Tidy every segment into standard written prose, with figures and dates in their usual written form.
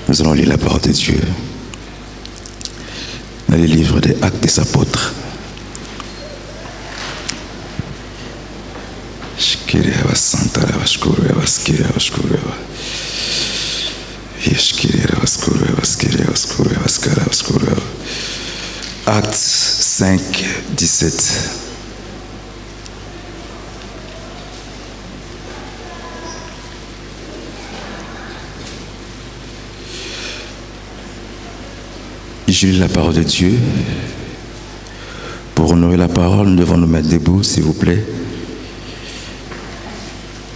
Nous allons lire la parole de Dieu dans les livres des Actes des Apôtres. Actes 5, 17. Je lis la parole de Dieu. Pour honorer la parole, nous devons nous mettre debout, s'il vous plaît.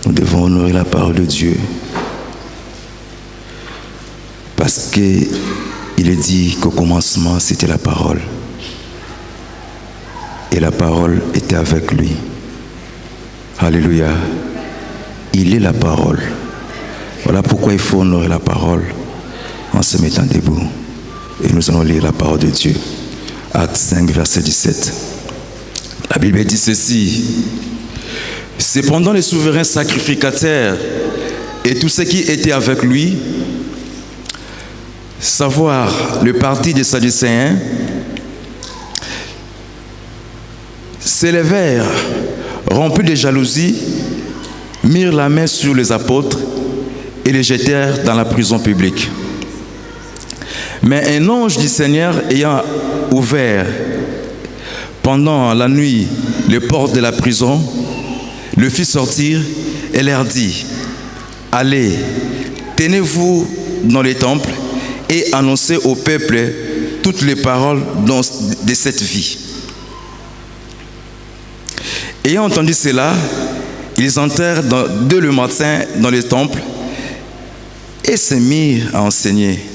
Nous devons honorer la parole de Dieu. Parce qu'il est dit qu'au commencement, c'était la parole. Et la parole était avec lui. Alléluia. Il est la parole. Voilà pourquoi il faut honorer la parole en se mettant debout. Et nous allons lire la parole de Dieu. Acte 5, verset 17. La Bible dit ceci. Cependant, les souverains sacrificateurs et tous ceux qui étaient avec lui, savoir le parti des Sadducéens, s'élevèrent, remplis de jalousie, mirent la main sur les apôtres et les jetèrent dans la prison publique. Mais un ange du Seigneur ayant ouvert pendant la nuit les portes de la prison, le fit sortir et leur dit, « Allez, tenez-vous dans les temples et annoncez au peuple toutes les paroles de cette vie. » Ayant entendu cela, ils entrèrent dès le matin dans les temples et se mirent à enseigner.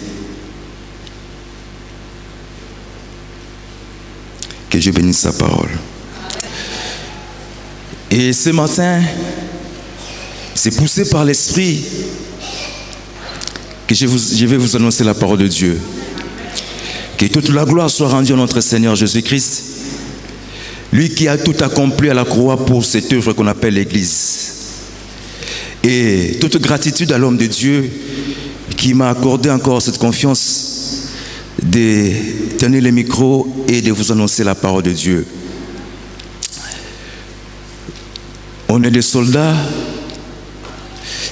Que Dieu bénisse sa parole. Et ce matin, c'est poussé par l'Esprit que je vais vous annoncer la parole de Dieu. Que toute la gloire soit rendue à notre Seigneur Jésus-Christ, lui qui a tout accompli à la croix pour cette œuvre qu'on appelle l'Église. Et toute gratitude à l'homme de Dieu qui m'a accordé encore cette confiance de tenir le micro et de vous annoncer la parole de Dieu. On est des soldats.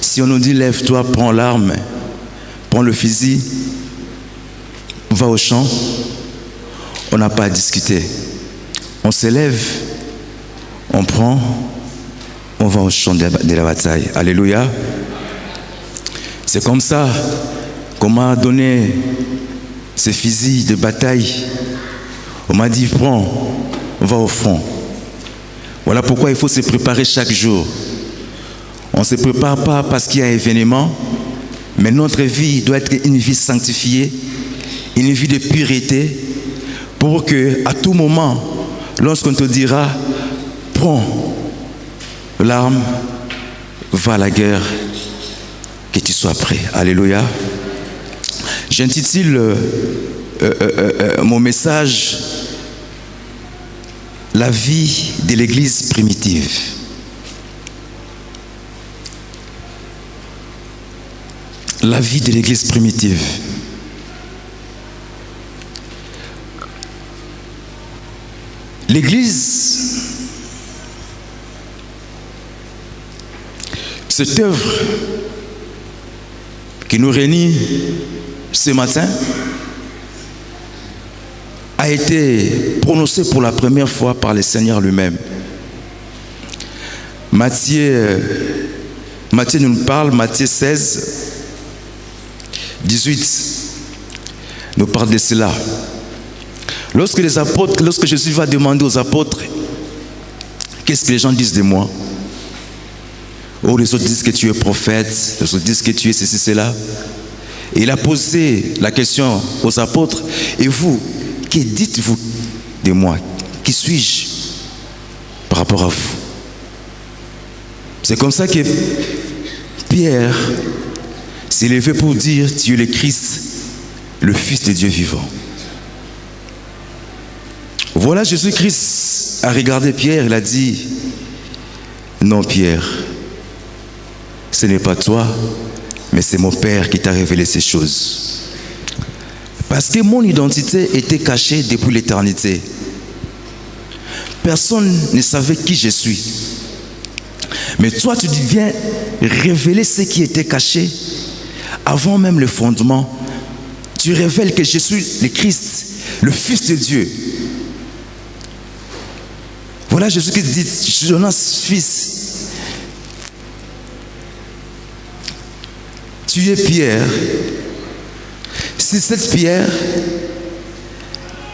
Si on nous dit lève-toi, prends l'arme, prends le fusil, va au champ, on n'a pas à discuter. On se lève, on prend, on va au champ de la bataille. Alléluia. C'est comme ça qu'on m'a donné ces fusils de bataille. On m'a dit, prends, on va au front. Voilà pourquoi il faut se préparer chaque jour. On ne se prépare pas parce qu'il y a un événement, mais notre vie doit être une vie sanctifiée, une vie de pureté, pour que à tout moment, lorsqu'on te dira, prends l'arme, va à la guerre, que tu sois prêt. Alléluia. J'intitule mon message « La vie de l'Église primitive ». La vie de l'Église primitive. L'Église, cette œuvre qui nous réunit ce matin a été prononcée pour la première fois par le Seigneur lui-même. Matthieu nous parle, Matthieu 16, 18, nous parle de cela. Lorsque Jésus va demander aux apôtres, qu'est-ce que les gens disent de moi? Oh, les autres disent que tu es prophète, les autres disent que tu es ceci, cela. Et il a posé la question aux apôtres, et vous, que dites-vous de moi? Qui suis-je par rapport à vous? C'est comme ça que Pierre s'est levé pour dire, tu es le Christ, le Fils de Dieu vivant. Voilà, Jésus-Christ a regardé Pierre, il a dit, non Pierre, ce n'est pas toi, mais c'est mon Père qui t'a révélé ces choses. Parce que mon identité était cachée depuis l'éternité. Personne ne savait qui je suis. Mais toi, tu viens révéler ce qui était caché avant même le fondement. Tu révèles que je suis le Christ, le Fils de Dieu. Voilà Jésus-Christ dit, Jonas, fils, tu es Pierre. Si cette pierre,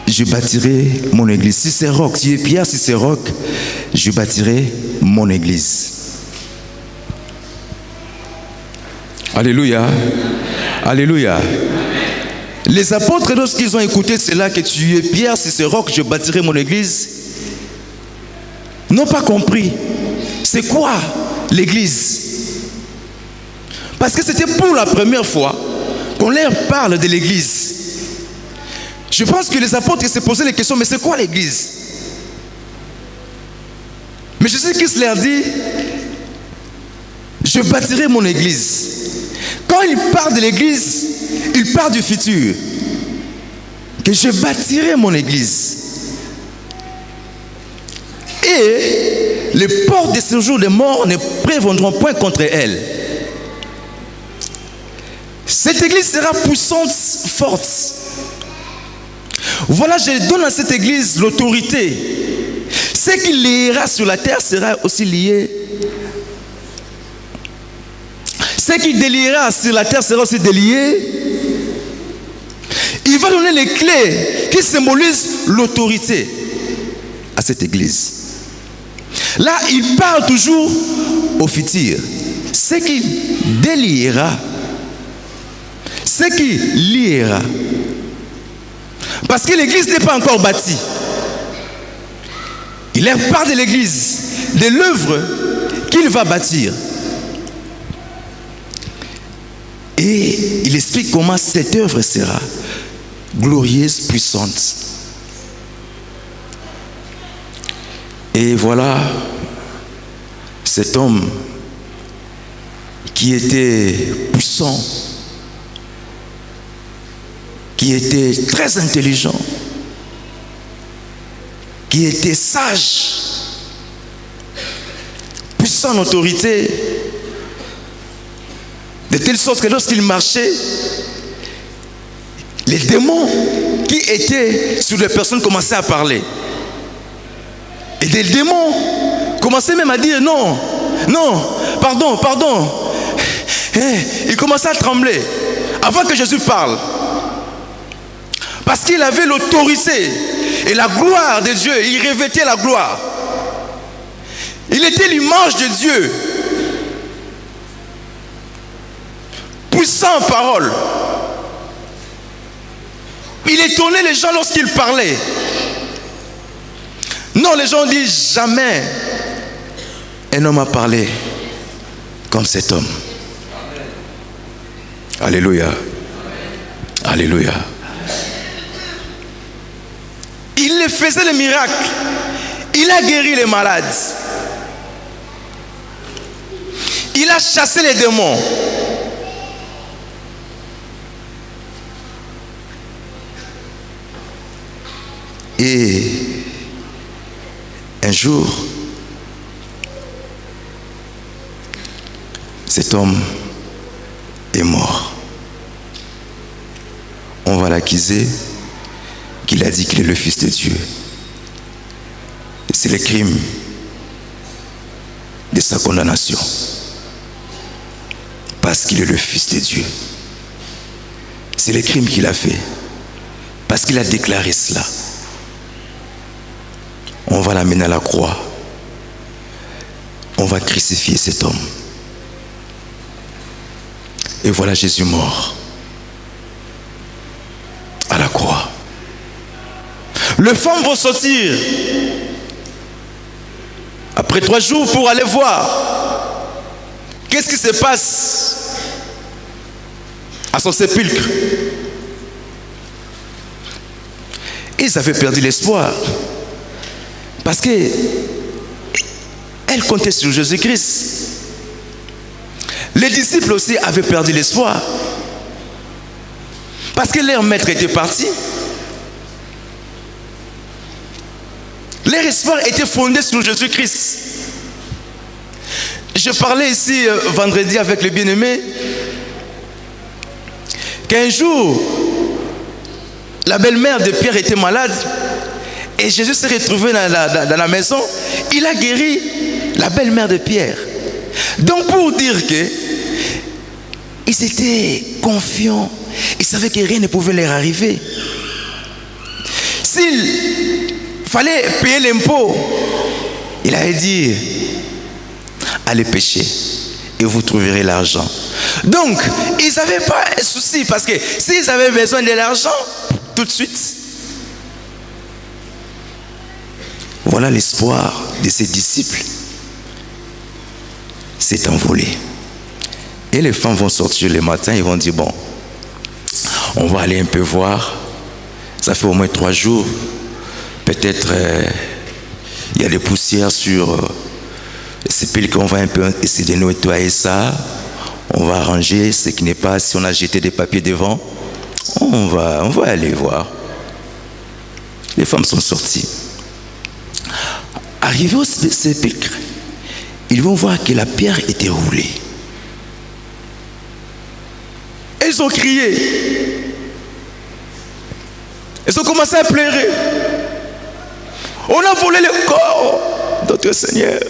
je bâtirai mon église. Si c'est roc, tu es Pierre, si c'est roc, je bâtirai mon église. Alléluia. Alléluia. Les apôtres, lorsqu'ils ont écouté cela, que tu es Pierre, si c'est roc, je bâtirai mon église, n'ont pas compris. C'est quoi l'église? Parce que c'était pour la première fois qu'on leur parle de l'église. Je pense que les apôtres se posaient les questions, mais c'est quoi l'église? Mais Jésus-Christ leur dit, je bâtirai mon église. Quand il parle de l'église, il parle du futur. Que je bâtirai mon église. Et les portes de ce jour des morts ne prévaudront point contre elle. Cette église sera puissante, forte. Voilà, je donne à cette église l'autorité. Ce qui liera sur la terre sera aussi lié. Ce qui déliera sur la terre sera aussi délié. Il va donner les clés qui symbolisent l'autorité à cette église. Là, il parle toujours au futur. Ce qui déliera, ce qui liera. Parce que l'église n'est pas encore bâtie. Il parle de l'église, de l'œuvre qu'il va bâtir. Et il explique comment cette œuvre sera glorieuse, puissante. Et voilà cet homme qui était puissant, qui était très intelligent, qui était sage, puissant en autorité, de telle sorte que lorsqu'il marchait, les démons qui étaient sur les personnes commençaient à parler. Et des démons commençaient même à dire non, non, pardon, pardon. Ils commençaient à trembler avant que Jésus parle. Parce qu'il avait l'autorité et la gloire de Dieu. Il revêtait la gloire. Il était l'image de Dieu. Puissant en parole. Il étonnait les gens lorsqu'il parlait. Non, les gens disent jamais un homme a parlé comme cet homme. Alléluia. Alléluia. Il faisait les miracles. Il a guéri les malades. Il a chassé les démons. Et un jour, cet homme est mort. On va l'accuser qu'il a dit qu'il est le Fils de Dieu. C'est le crime de sa condamnation. Parce qu'il est le Fils de Dieu. C'est le crime qu'il a fait. Parce qu'il a déclaré cela. On va l'amener à la croix. On va crucifier cet homme. Et voilà Jésus mort à la croix. Les femmes vont sortir après 3 jours pour aller voir qu'est-ce qui se passe à son sépulcre. Ils avaient perdu l'espoir parce qu'elles comptaient sur Jésus-Christ. Les disciples aussi avaient perdu l'espoir Parce que leur maître était parti. Leur espoir était fondé sur Jésus-Christ. Je parlais ici vendredi avec les bien-aimés qu'un jour, la belle-mère de Pierre était malade et Jésus s'est retrouvé dans la maison. Il a guéri la belle-mère de Pierre. Donc pour dire que ils étaient confiants, ils savaient que rien ne pouvait leur arriver. S'il fallait payer l'impôt, il avait dit, allez pêcher et vous trouverez l'argent. Donc, ils n'avaient pas de souci parce que s'ils avaient besoin de l'argent, tout de suite, voilà l'espoir de ses disciples s'est envolé. Et les femmes vont sortir le matin, ils vont dire, bon, on va aller un peu voir. Ça fait au moins 3 jours. Peut-être il y a des poussières sur les sépulcres. On va un peu essayer de nettoyer ça. On va arranger ce qui n'est pas. Si on a jeté des papiers devant, on va aller voir. Les femmes sont sorties. Arrivés au sépulcre, ils vont voir que la pierre était roulée. Elles ont crié. Elles ont commencé à pleurer. On a volé le corps de notre Seigneur.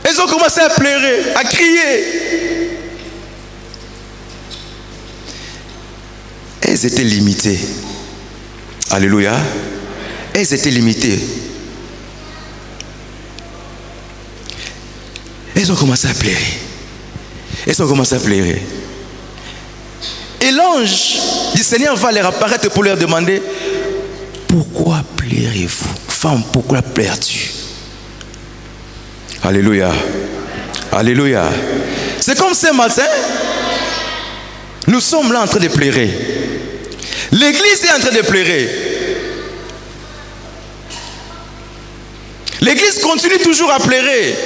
Elles ont commencé à pleurer, à crier. Elles étaient limitées. Alléluia. Elles étaient limitées. Elles ont commencé à pleurer. Elles ont commencé à pleurer. Et l'ange du Seigneur va leur apparaître pour leur demander, pourquoi pleurez-vous? Femme, pourquoi pleures-tu? Alléluia. Alléluia. C'est comme ce matin, nous sommes là en train de pleurer. L'église est en train de pleurer. L'église continue toujours à pleurer.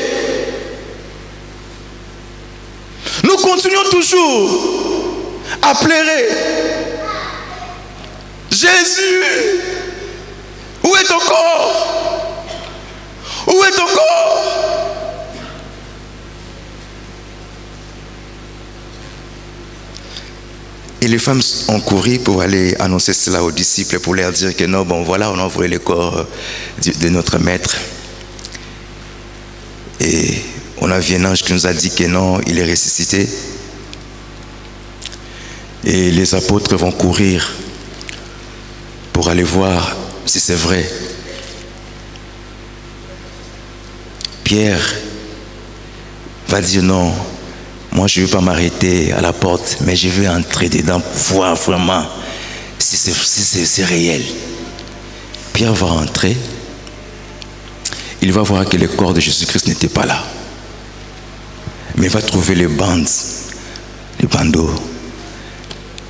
Nous continuons toujours à pleurer. Jésus, où est ton corps? Où est ton corps? Et les femmes ont couru pour aller annoncer cela aux disciples, pour leur dire que non, bon voilà, on a envoyé le corps de notre maître. Et on a vu un ange qui nous a dit que non, il est ressuscité. Et les apôtres vont courir pour aller voir si c'est vrai. Pierre va dire non, moi je ne veux pas m'arrêter à la porte, mais je veux entrer dedans pour voir vraiment si c'est réel. Pierre va entrer, il va voir que le corps de Jésus-Christ n'était pas là. Mais il va trouver les bandeaux,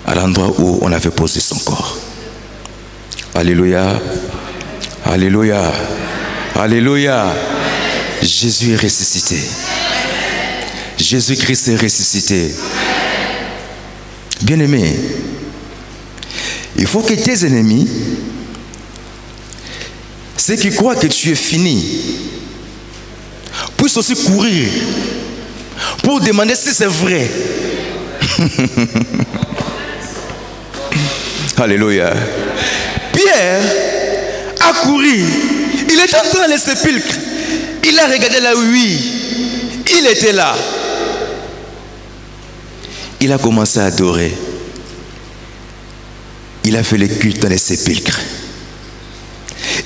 à l'endroit où on avait posé son corps. Alléluia. Alléluia. Alléluia. Jésus est ressuscité. Jésus-Christ est ressuscité. Bien-aimé, il faut que tes ennemis, ceux qui croient que tu es fini, puissent aussi courir pour demander si c'est vrai. Alléluia. Pierre a couru. Il était entré dans le sépulcre. Il a regardé là, oui. Il était là. Il a commencé à adorer. Il a fait le culte dans les sépulcres.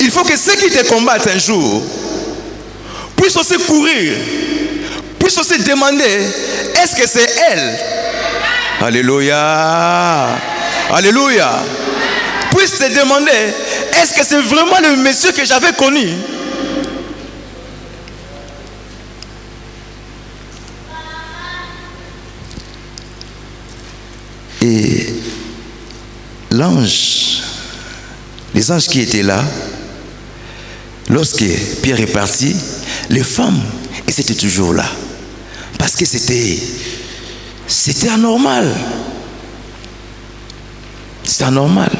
Il faut que ceux qui te combattent un jour puissent aussi courir, puissent aussi demander, est-ce que c'est elle? Alléluia. Alléluia. Puissent se demander, est-ce que c'est vraiment le monsieur que j'avais connu? Et l'ange, les anges qui étaient là, lorsque Pierre est parti, les femmes, elles étaient toujours là. Parce que c'était anormal. C'est anormal.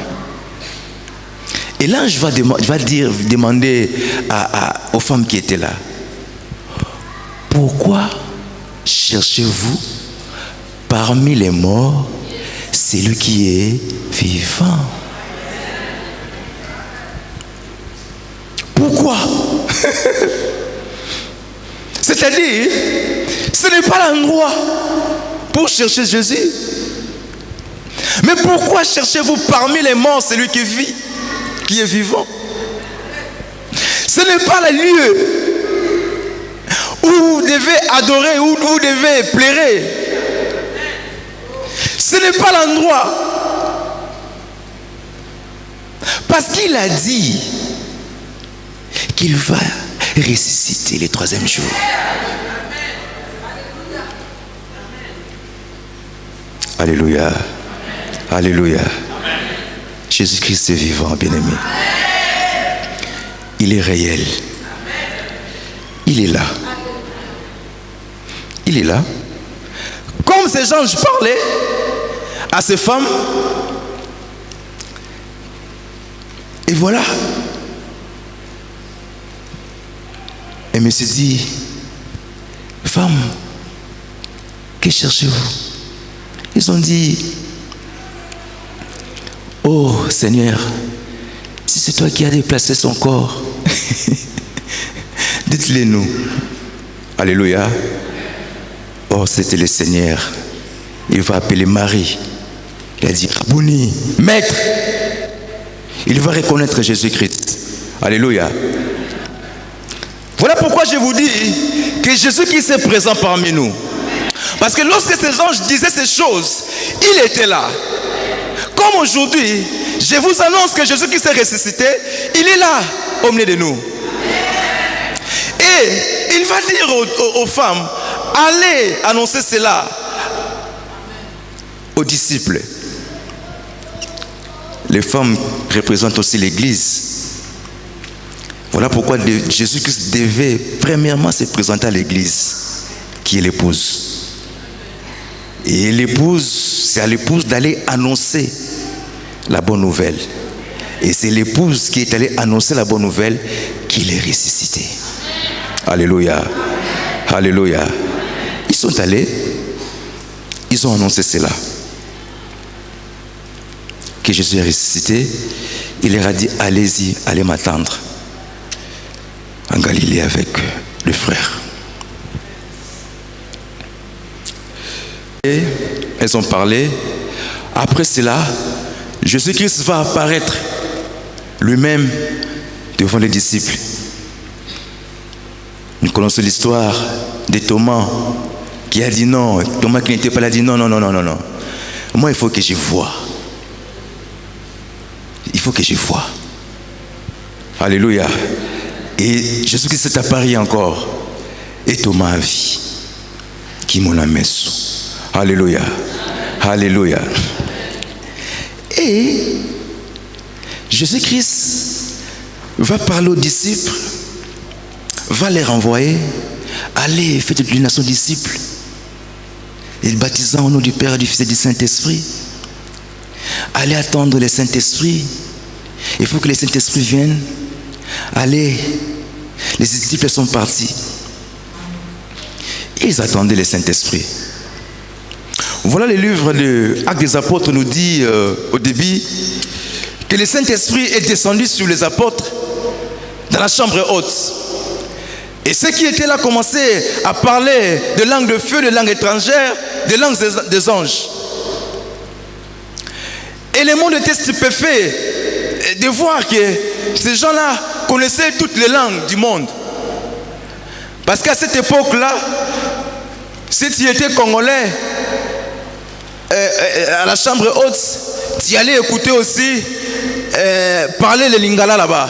Et l'ange va demander aux femmes qui étaient là, pourquoi cherchez-vous parmi les morts celui qui est vivant? Pourquoi? C'est-à-dire, ce n'est pas l'endroit pour chercher Jésus. Mais pourquoi cherchez-vous parmi les morts celui qui vit, qui est vivant? Ce n'est pas le lieu où vous devez adorer, où vous devez pleurer. Ce n'est pas l'endroit. Parce qu'il a dit qu'il va ressusciter le troisième jour. Alléluia. Alléluia. Jésus-Christ est vivant, bien-aimé. Il est réel. Il est là. Il est là. Comme ces anges parlaient à ces femmes. Et voilà. Et me s'est dit, femme, que cherchez-vous? Ils ont dit, oh Seigneur, si c'est toi qui as déplacé son corps, dites-le nous. Alléluia. Oh, c'était le Seigneur. Il va appeler Marie. Il a dit, Rabouni, maître. Il va reconnaître Jésus-Christ. Alléluia. Voilà pourquoi je vous dis que Jésus-Christ est présent parmi nous. Parce que lorsque ces anges disaient ces choses, il était là. Comme aujourd'hui, je vous annonce que Jésus-Christ est ressuscité, il est là, au milieu de nous. Et il va dire aux femmes, allez annoncer cela aux disciples. Les femmes représentent aussi l'Église. Voilà pourquoi Jésus-Christ devait premièrement se présenter à l'Église, qui est l'épouse. Et l'épouse, c'est à l'épouse d'aller annoncer la bonne nouvelle. Et c'est l'épouse qui est allée annoncer la bonne nouvelle qu'il est ressuscité. Alléluia. Alléluia. Ils sont allés, ils ont annoncé cela. Que Jésus est ressuscité. Il leur a dit, allez-y, allez m'attendre en Galilée avec le frère. Et elles ont parlé. Après cela, Jésus-Christ va apparaître lui-même devant les disciples. Nous connaissons l'histoire de Thomas qui a dit non. Thomas qui n'était pas là a dit non. Moi, il faut que je voie. Il faut que je voie. Alléluia. Et Jésus-Christ s'est apparu encore. Et Thomas a vu. Qui m'en a mis. Alléluia. Alléluia. Et Jésus-Christ va parler aux disciples, va les renvoyer, allez, faites de l'unation disciples, et baptisant au nom du Père, du Fils et du Saint-Esprit. Allez attendre le Saint-Esprit. Il faut que le Saint-Esprit vienne. Allez, les disciples sont partis. Ils attendaient le Saint-Esprit. Voilà le livre de Actes des Apôtres nous dit au début que le Saint-Esprit est descendu sur les apôtres dans la chambre haute. Et ceux qui étaient là commençaient à parler de langues de feu, de langues étrangères, de langues des anges. Et le monde était stupéfait de voir que ces gens-là connaissaient toutes les langues du monde. Parce qu'à cette époque-là, si tu étais congolais, à la chambre haute, tu allais écouter aussi parler le lingala là-bas.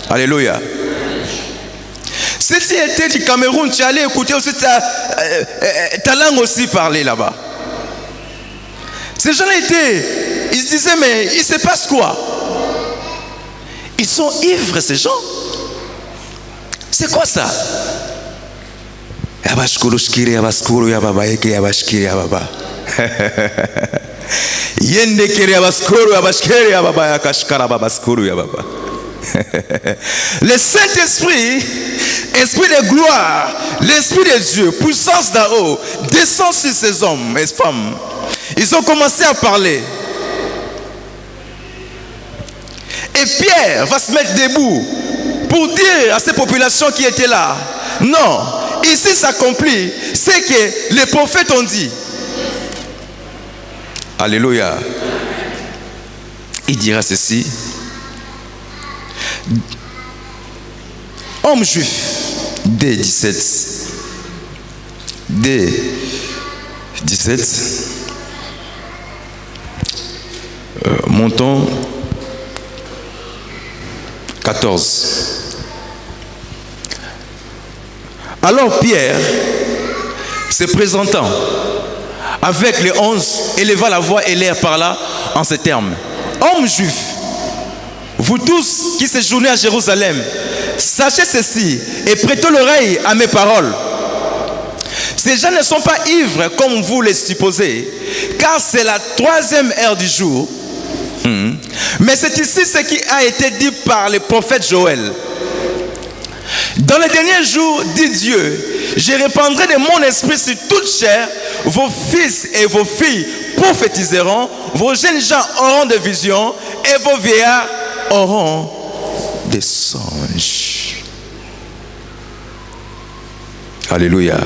Alléluia. Si tu étais du Cameroun, tu allais écouter aussi ta langue aussi parler là-bas. Ces gens-là ils se disaient, mais il se passe quoi? Ils sont ivres, ces gens. C'est quoi ça? Le Saint-Esprit, Esprit de gloire, l'Esprit de Dieu, puissance d'en haut, descend sur ces hommes et femmes. Ils ont commencé à parler. Et Pierre va se mettre debout pour dire à ces populations qui étaient là, non, ici s'accomplit ce que les prophètes ont dit. Alléluia. Il dira ceci. Hommes juifs, dès 17, montons 14. Alors Pierre, se présentant avec les 11, éleva la voix et l'air parla en ces termes. Hommes juifs, vous tous qui séjournez à Jérusalem, sachez ceci et prêtez l'oreille à mes paroles. Ces gens ne sont pas ivres comme vous les supposez, car c'est la 3e heure du jour. Mais c'est ici ce qui a été dit par le prophète Joël. Dans les derniers jours, dit Dieu, je répandrai de mon esprit sur toute chair, vos fils et vos filles prophétiseront, vos jeunes gens auront des visions et vos vieillards auront des songes. Alléluia.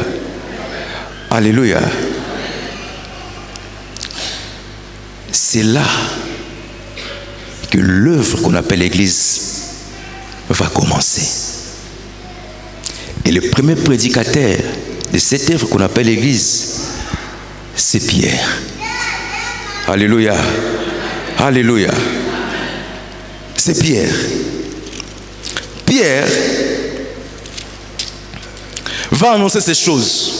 Alléluia. C'est là que l'œuvre qu'on appelle l'Église va commencer. Et le premier prédicateur de cette œuvre qu'on appelle l'Église, c'est Pierre. Alléluia. Alléluia. C'est Pierre. Pierre va annoncer ces choses.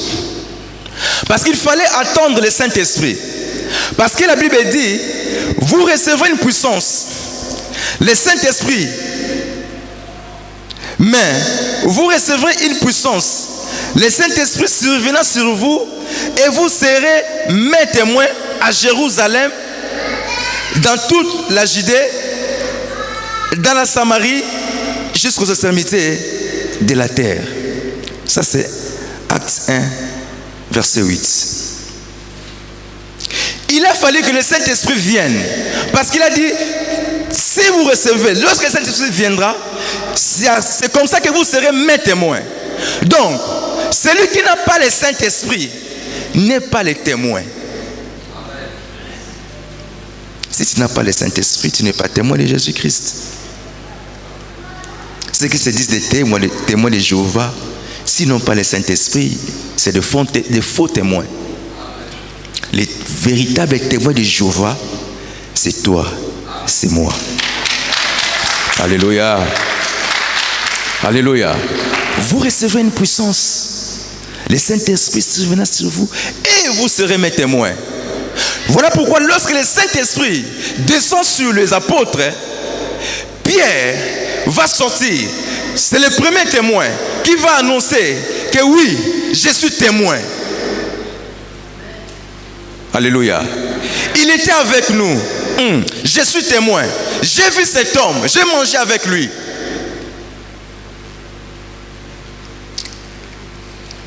Parce qu'il fallait attendre le Saint-Esprit. Parce que la Bible dit, vous recevrez une puissance, le Saint-Esprit. Mais vous recevrez une puissance, le Saint-Esprit survenant sur vous, et vous serez mes témoins à Jérusalem, dans toute la Judée, dans la Samarie, jusqu'aux extrémités de la terre. Ça c'est Acte 1, verset 8. Il a fallu que le Saint-Esprit vienne, parce qu'il a dit, si vous recevez, lorsque le Saint-Esprit viendra, c'est comme ça que vous serez mes témoins. Donc, celui qui n'a pas le Saint-Esprit n'est pas le témoin. Si tu n'as pas le Saint-Esprit, tu n'es pas témoin de Jésus-Christ. Ceux qui se disent des témoins de Jéhovah, s'ils n'ont pas le Saint-Esprit, c'est de faux témoins. Les véritables témoins de Jéhovah, c'est toi, c'est moi. Alléluia. Alléluia. Vous recevrez une puissance. Le Saint-Esprit survenant sur vous et vous serez mes témoins. Voilà pourquoi lorsque le Saint-Esprit descend sur les apôtres, Pierre va sortir. C'est le premier témoin qui va annoncer que oui, je suis témoin. Alléluia. Il était avec nous. Je suis témoin. J'ai vu cet homme. J'ai mangé avec lui.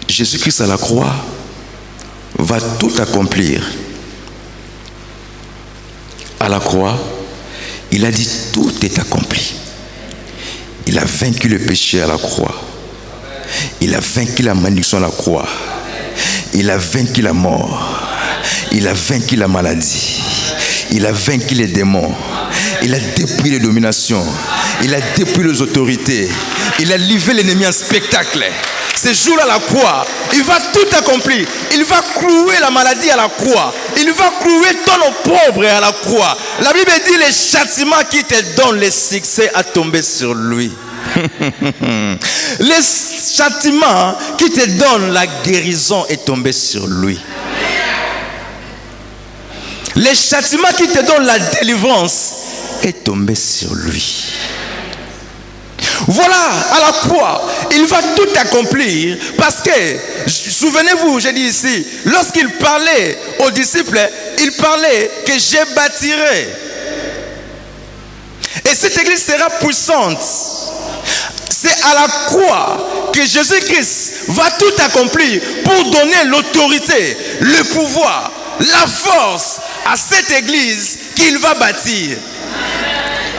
Jésus-Christ à la croix va tout accomplir. À la croix, il a dit tout est accompli. Il a vaincu le péché à la croix. Il a vaincu la malédiction à la croix. Il a vaincu la mort. Il a vaincu la maladie. Il a vaincu les démons. Il a dépouillé les dominations. Il a dépouillé les autorités. Il a livré l'ennemi en spectacle. Ce jour-là, la croix, il va tout accomplir. Il va clouer la maladie à la croix. Il va clouer ton opprobre à la croix. La Bible dit le châtiment qui te donne le succès a tombé sur lui. Le châtiment qui te donne la guérison est tombé sur lui. Le châtiment qui te donne la délivrance est tombé sur lui. Voilà, à la croix, il va tout accomplir parce que, souvenez-vous, j'ai dit ici, lorsqu'il parlait aux disciples, il parlait que je bâtirai. Et cette église sera puissante. C'est à la croix que Jésus-Christ va tout accomplir pour donner l'autorité, le pouvoir, la force à cette église qu'il va bâtir.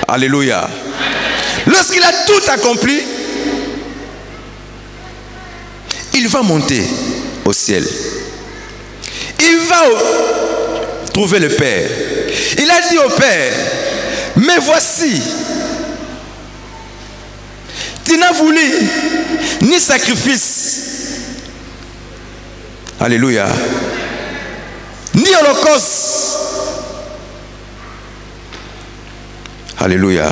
Alléluia. Lorsqu'il a tout accompli, il va monter au ciel. Il va trouver le Père. Il a dit au Père, mais voici, tu n'as voulu ni sacrifice, alléluia, ni holocauste, alléluia.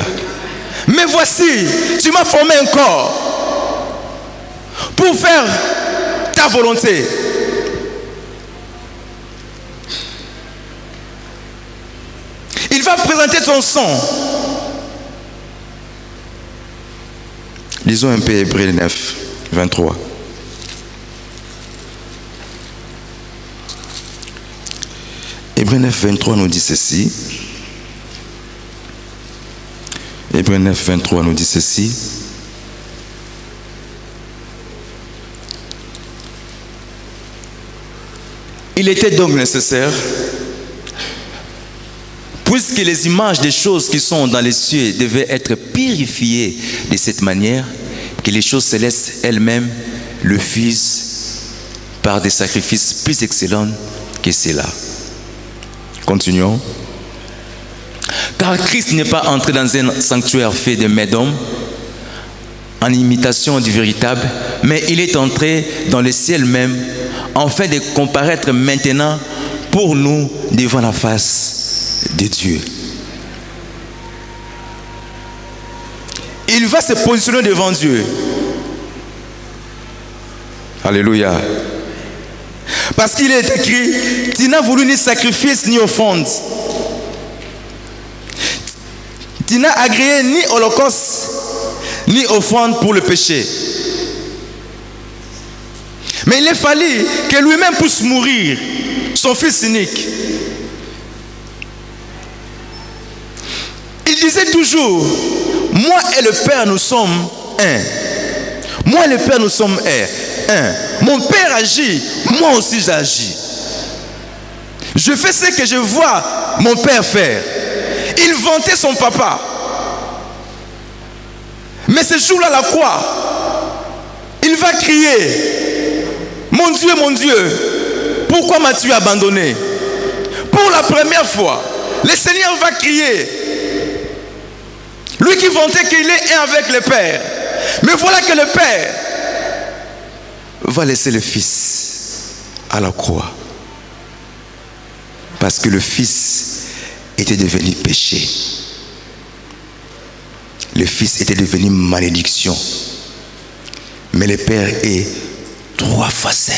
Mais voici, tu m'as formé un corps pour faire ta volonté. Il va présenter ton sang. Lisons un peu Hébreux 9, 23. Hébreux 9, 23 nous dit ceci. Hébreux 9, 23 nous dit ceci. Il était donc nécessaire, puisque les images des choses qui sont dans les cieux devaient être purifiées de cette manière, que les choses célestes elles-mêmes le fissent par des sacrifices plus excellents que ceux-là. Continuons. Car Christ n'est pas entré dans un sanctuaire fait de mains d'hommes, en imitation du véritable, mais il est entré dans le ciel même, afin de comparaître maintenant pour nous devant la face de Dieu. Il va se positionner devant Dieu. Alléluia. Parce qu'il est écrit, tu n'as voulu ni sacrifice ni offrande. Tu n'as agréé ni holocauste ni offrande pour le péché. Mais il a fallu que lui-même puisse mourir, son fils unique. Il disait toujours, moi et le Père nous sommes un. Moi et le Père nous sommes un. Mon Père agit, moi aussi j'agis. Je fais ce que je vois mon Père faire. Il vantait son papa. Mais ce jour-là, à la croix, il va crier, mon Dieu, pourquoi m'as-tu abandonné? Pour la première fois, le Seigneur va crier. Lui qui vantait qu'il est un avec le Père. Mais voilà que le Père va laisser le Fils à la croix. Parce que le Fils était devenu péché. Le Fils était devenu malédiction. Mais le Père est 3 fois saint.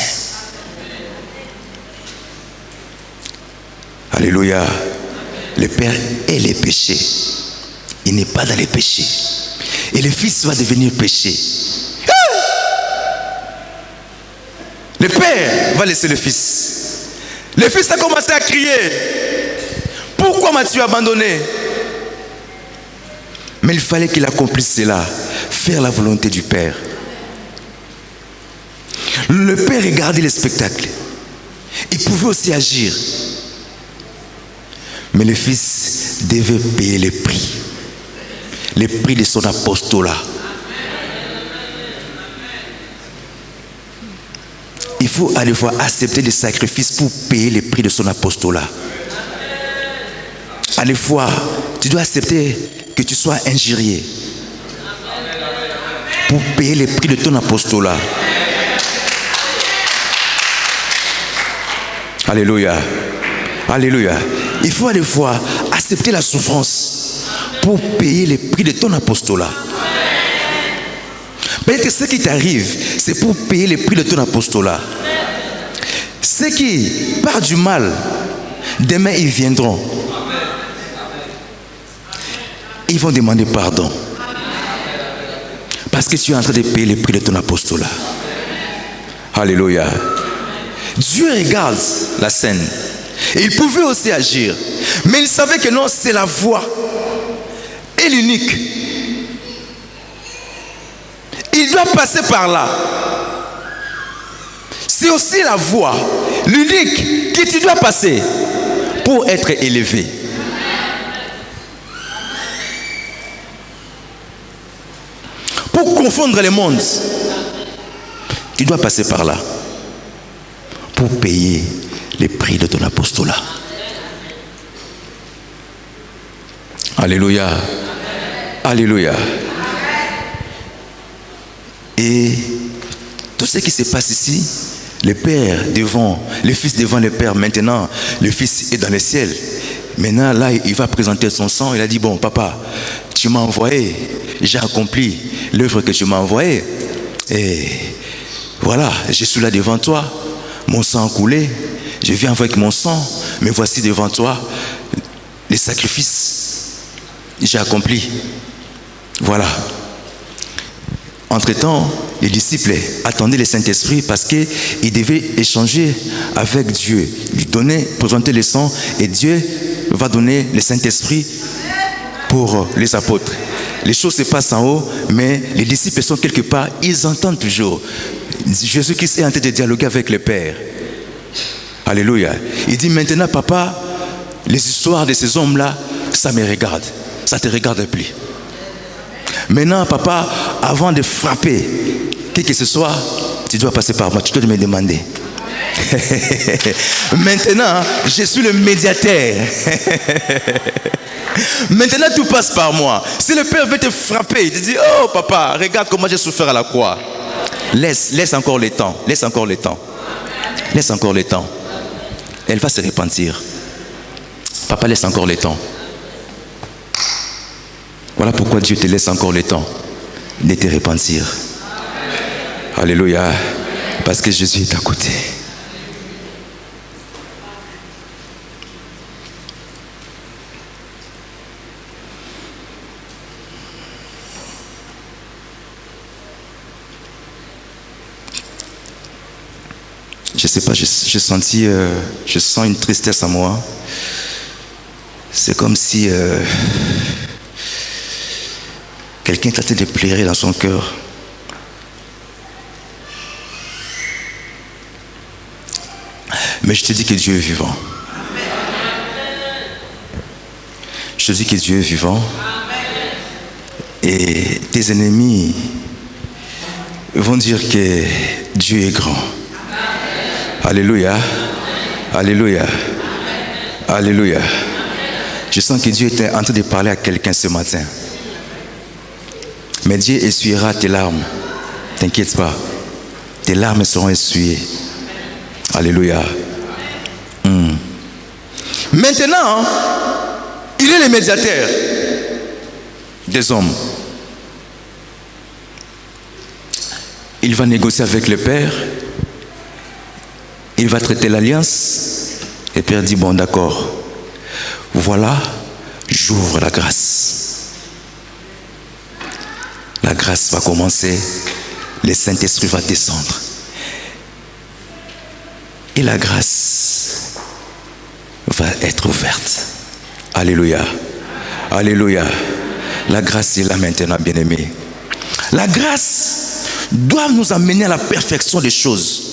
Alléluia. Le Père est les péchés. Il n'est pas dans les péchés. Et le Fils va devenir péché. Le Père va laisser le Fils. Le Fils a commencé à crier. Pourquoi m'as-tu abandonné? Mais il fallait qu'il accomplisse cela. Faire la volonté du Père. Le Père regardait le spectacle. Il pouvait aussi agir. Mais le Fils devait payer le prix. Le prix de son apostolat. Il faut à la fois accepter des sacrifices pour payer le prix de son apostolat. À la fois, tu dois accepter que tu sois injurié pour payer le prix de ton apostolat. Alléluia. Alléluia. Il faut à la fois accepter la souffrance pour payer le prix de ton apostolat. Peut-être ce qui t'arrive, c'est pour payer le prix de ton apostolat. Ceux qui partent du mal, demain ils viendront. Ils vont demander pardon. Parce que tu es en train de payer le prix de ton apostolat. Alléluia. Dieu regarde la scène. Et il pouvait aussi agir. Mais il savait que non, c'est la voie. Et l'unique. Il doit passer par là. C'est aussi la voie, l'unique que tu dois passer pour être élevé. Pour confondre les mondes, tu dois passer par là pour payer les prix de ton apostolat. Alléluia. Alléluia. Et tout ce qui se passe ici, le Père devant, le Fils devant le Père, maintenant le Fils est dans le ciel. Maintenant là, il va présenter son sang. Il a dit, bon papa, tu m'as envoyé, j'ai accompli l'œuvre que tu m'as envoyée. Et voilà, je suis là devant toi, mon sang a coulé, je viens avec mon sang, mais voici devant toi les sacrifices. J'ai accompli. Voilà. Entre-temps, les disciples attendaient le Saint-Esprit parce qu'ils devaient échanger avec Dieu, lui donner, présenter le sang, et Dieu va donner le Saint-Esprit pour les apôtres. Les choses se passent en haut, mais les disciples sont quelque part, ils entendent toujours. Jésus-Christ est en train de dialoguer avec le Père. Alléluia. Il dit maintenant, papa, les histoires de ces hommes-là, ça me regarde. Ça ne te regarde plus. Maintenant, papa, avant de frapper qui que ce soit, tu dois passer par moi. Tu dois me demander. Maintenant, je suis le médiateur. Maintenant, tout passe par moi. Si le Père veut te frapper, il te dit, oh papa, regarde comment j'ai souffert à la croix. Laisse encore le temps. Laisse encore le temps. Laisse encore le temps. Elle va se repentir. Papa, laisse encore le temps. Voilà pourquoi Dieu te laisse encore le temps de te repentir. Alléluia. Parce que Jésus est à côté. Je ne sais pas, je sens une tristesse en moi. C'est comme si quelqu'un tentait de pleurer dans son cœur. Mais je te dis que Dieu est vivant. Je te dis que Dieu est vivant. Et tes ennemis vont dire que Dieu est grand. Alléluia. Alléluia. Alléluia. Je sens que Dieu était en train de parler à quelqu'un ce matin. Mais Dieu essuiera tes larmes. T'inquiète pas. Tes larmes seront essuyées. Alléluia. Maintenant, il est le médiateur des hommes. Il va négocier avec le Père. Il va traiter l'alliance. Le Père dit, bon d'accord. Voilà, j'ouvre la grâce. La grâce va commencer. Le Saint-Esprit va descendre. Et la grâce va être ouverte. Alléluia. Alléluia. La grâce est là maintenant, bien-aimés. La grâce doit nous amener à la perfection des choses.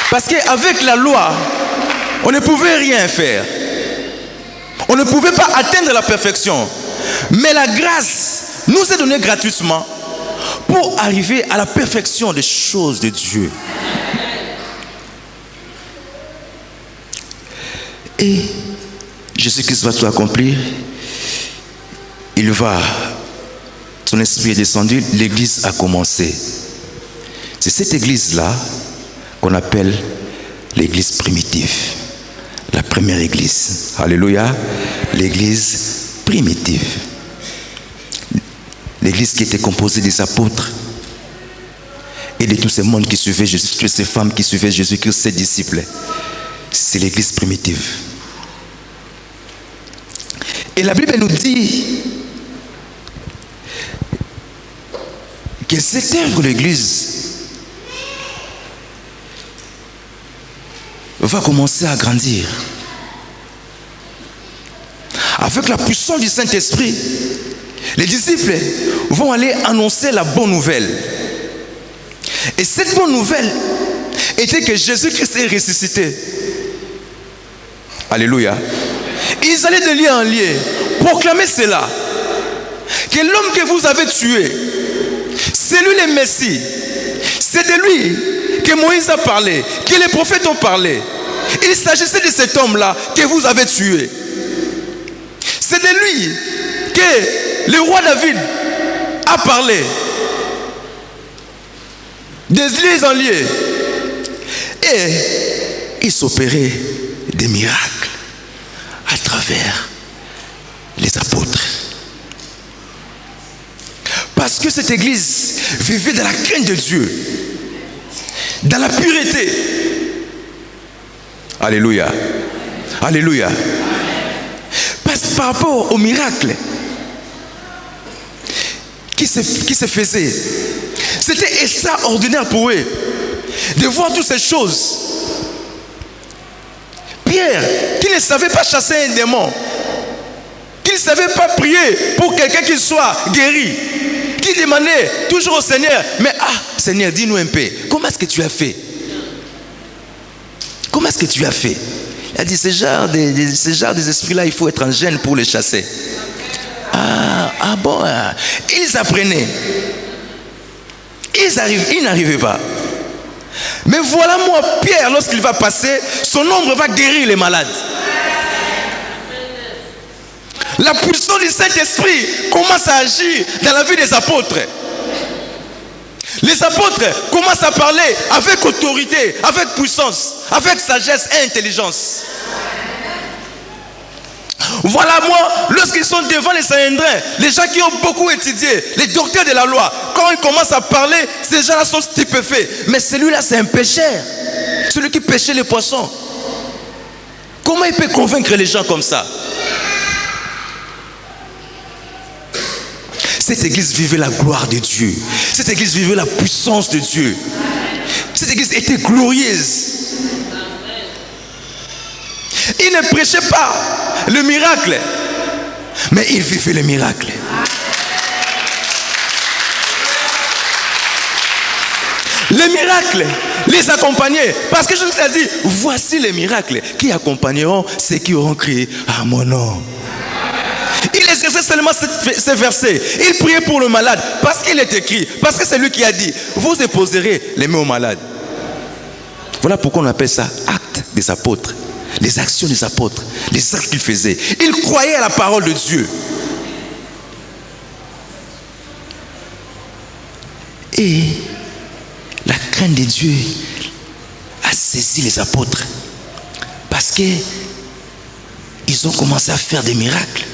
Parce qu'avec la loi, on ne pouvait rien faire. On ne pouvait pas atteindre la perfection. Mais la grâce nous est donnée gratuitement pour arriver à la perfection des choses de Dieu. Et Jésus-Christ va tout accomplir. Son esprit est descendu, l'église a commencé. C'est cette église-là qu'on appelle l'église primitive. La première église. Alléluia. L'église primitive. L'église qui était composée des apôtres et de tous ces mondes qui suivaient Jésus, toutes ces femmes qui suivaient Jésus-Christ, ses disciples. C'est l'église primitive. Et la Bible nous dit que cette œuvre de l'église va commencer à grandir. Avec la puissance du Saint-Esprit, les disciples vont aller annoncer la bonne nouvelle. Et cette bonne nouvelle était que Jésus-Christ est ressuscité. Alléluia. Ils allaient de lieu en lieu proclamer cela. Que l'homme que vous avez tué, c'est lui le Messie. C'est de lui que Moïse a parlé, que les prophètes ont parlé. Il s'agissait de cet homme-là que vous avez tué. C'est de lui que le roi David a parlé. Des lieux en lieux. Et il s'opérait des miracles à travers les apôtres. Parce que cette église vivait dans la crainte de Dieu, dans la pureté. Alléluia. Alléluia. Parce que par rapport au miracle qui se faisait, c'était extraordinaire pour eux de voir toutes ces choses. Pierre, qui ne savait pas chasser un démon, qui ne savait pas prier pour quelqu'un qui soit guéri, qui demandait toujours au Seigneur, mais Seigneur, dis-nous un peu, comment est-ce que tu as fait? Comment est-ce que tu as fait? Il a dit, ce genre des esprits-là, il faut être en gêne pour les chasser. Bon, ils apprenaient. Ils n'arrivaient pas. Mais voilà moi, Pierre, lorsqu'il va passer, son ombre va guérir les malades. La puissance du Saint-Esprit commence à agir dans la vie des apôtres. Les apôtres commencent à parler avec autorité, avec puissance, avec sagesse et intelligence. Voilà moi, lorsqu'ils sont devant les Sanhédrins, les gens qui ont beaucoup étudié, les docteurs de la loi, quand ils commencent à parler, ces gens-là sont stupéfaits. Mais celui-là, c'est un pécheur. Celui qui pêchait les poissons. Comment il peut convaincre les gens comme ça? Cette église vivait la gloire de Dieu. Cette église vivait la puissance de Dieu. Cette église était glorieuse. Il ne prêchait pas le miracle, mais il vivait le miracle. Les miracles les accompagnaient. Parce que Jésus a dit, voici les miracles qui accompagneront ceux qui auront crié à mon nom. Il exerçait seulement ces versets. Il priait pour le malade parce qu'il est écrit. Parce que c'est lui qui a dit, vous déposerez les mains aux malades. Voilà pourquoi on appelle ça acte des apôtres. Les actions des apôtres, les actes qu'ils faisaient. Ils croyaient à la parole de Dieu. Et la crainte de Dieu a saisi les apôtres. Parce qu'ils ont commencé à faire des miracles.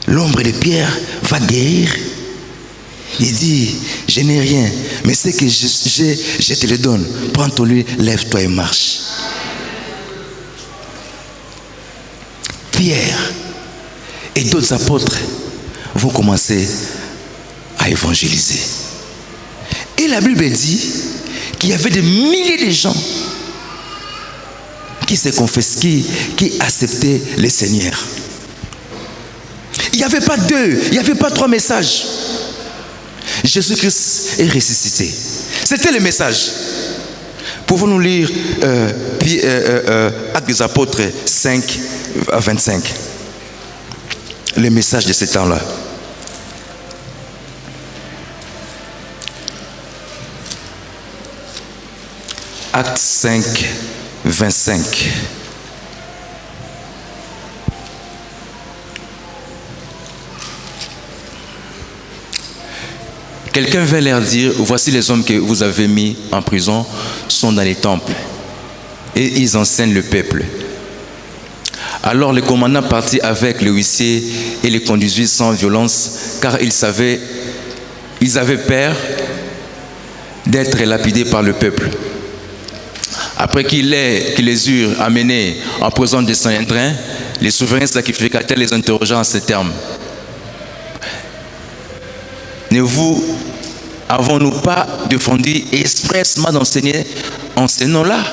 L'ombre de Pierre va guérir. Il dit, je n'ai rien, mais ce que j'ai, je te le donne. Prends ton lit, lève-toi et marche. Pierre et d'autres apôtres vont commencer à évangéliser. Et la Bible dit qu'il y avait des milliers de gens qui se confessaient, qui acceptaient le Seigneur. Il n'y avait pas deux, il n'y avait pas trois messages. Jésus-Christ est ressuscité. C'était le message. Pouvons-nous lire Actes des Apôtres 5 à 25. Le message de ce temps-là. Actes 5, 25. Quelqu'un va leur dire, voici les hommes que vous avez mis en prison sont dans les temples et ils enseignent le peuple. Alors le commandant partit avec le huissier et les conduisit sans violence, car ils avaient peur d'être lapidés par le peuple. Après qu'ils les eurent amenés en prison de Sanhédrin, les souverains sacrificateurs les interrogèrent en ces termes. Ne avons-nous pas défendu expressement d'enseigner en ce nom-là?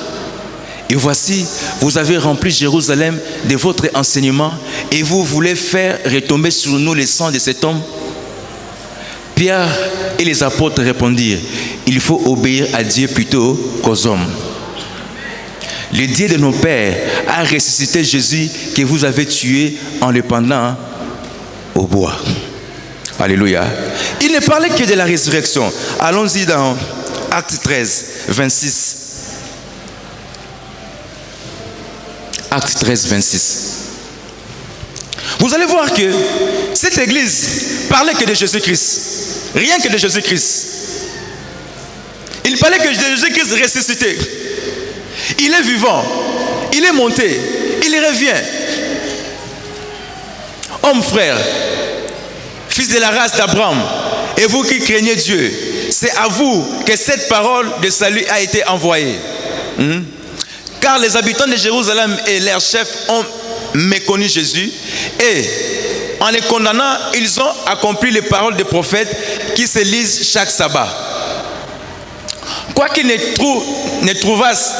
Et voici, vous avez rempli Jérusalem de votre enseignement et vous voulez faire retomber sur nous le sang de cet homme. Pierre et les apôtres répondirent, il faut obéir à Dieu plutôt qu'aux hommes. Le Dieu de nos pères a ressuscité Jésus que vous avez tué en le pendant au bois. Alléluia. Il ne parlait que de la résurrection. Allons-y dans Acte 13, 26. Acte 13, 26. Vous allez voir que cette église parlait que de Jésus-Christ. Rien que de Jésus-Christ. Il parlait que de Jésus-Christ ressuscité. Il est vivant. Il est monté. Il revient. Homme frère, fils de la race d'Abraham, et vous qui craignez Dieu, c'est à vous que cette parole de salut a été envoyée. Car les habitants de Jérusalem et leurs chefs ont méconnu Jésus et en les condamnant, ils ont accompli les paroles des prophètes qui se lisent chaque sabbat. Quoiqu'ils ne trouvassent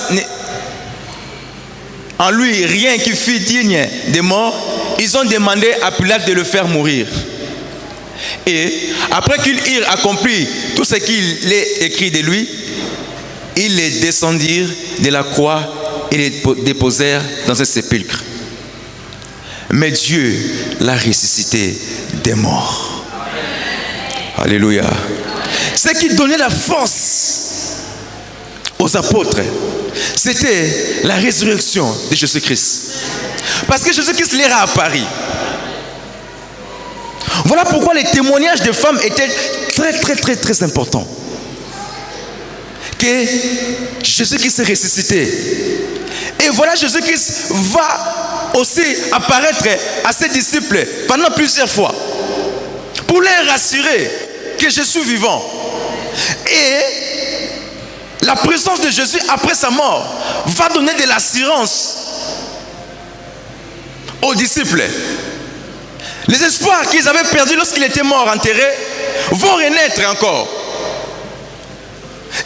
en lui rien qui fût digne de mort, ils ont demandé à Pilate de le faire mourir. Et après qu'ils eurent accompli tout ce qu'il est écrit de lui, ils le descendirent de la croix et le déposèrent dans un sépulcre. Mais Dieu l'a ressuscité des morts. Alléluia. Ce qui donnait la force aux apôtres, c'était la résurrection de Jésus-Christ. Parce que Jésus-Christ leur a apparu. Voilà pourquoi les témoignages des femmes étaient très importants. Que Jésus-Christ est ressuscité. Et voilà, Jésus-Christ va aussi apparaître à ses disciples pendant plusieurs fois pour les rassurer que je suis vivant. Et la présence de Jésus après sa mort va donner de l'assurance aux disciples. Les espoirs qu'ils avaient perdus lorsqu'il était mort, enterré, vont renaître encore.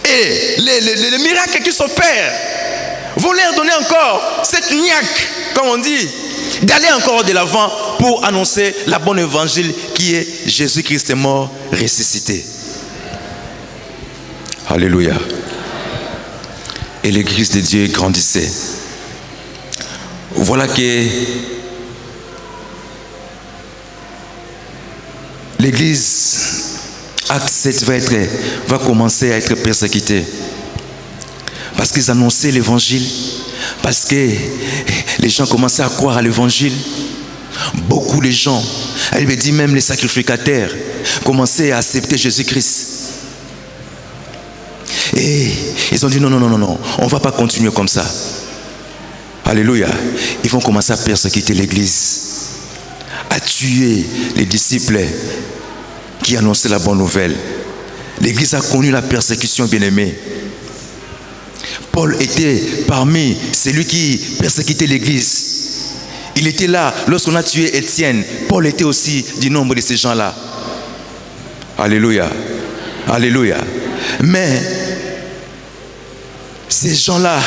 Et les miracles qui s'opèrent vont leur donner encore cette niaque, comme on dit, d'aller encore de l'avant pour annoncer la bonne évangile qui est Jésus-Christ est mort, ressuscité. Alléluia. Et l'église de Dieu grandissait. Voilà que l'église, Acte 7, va commencer à être persécutée. Parce qu'ils annonçaient l'évangile, parce que les gens commençaient à croire à l'évangile. Beaucoup de gens, elle me dit même les sacrificateurs, commençaient à accepter Jésus-Christ. Et ils ont dit non, on ne va pas continuer comme ça. Alléluia. Ils vont commencer à persécuter l'église, à tuer les disciples qui annonçaient la bonne nouvelle. L'église a connu la persécution, bien-aimée. Paul était parmi celui qui persécutait l'église. Il était là lorsqu'on a tué Étienne. Paul était aussi du nombre de ces gens-là. Alléluia. Alléluia. Mais ces gens-là,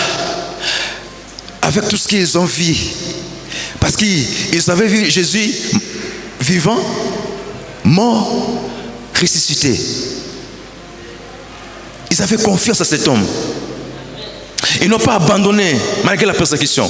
avec tout ce qu'ils ont vu, parce qu'ils avaient vu Jésus vivant, mort, ressuscité. Ils avaient confiance à cet homme. Ils n'ont pas abandonné malgré la persécution.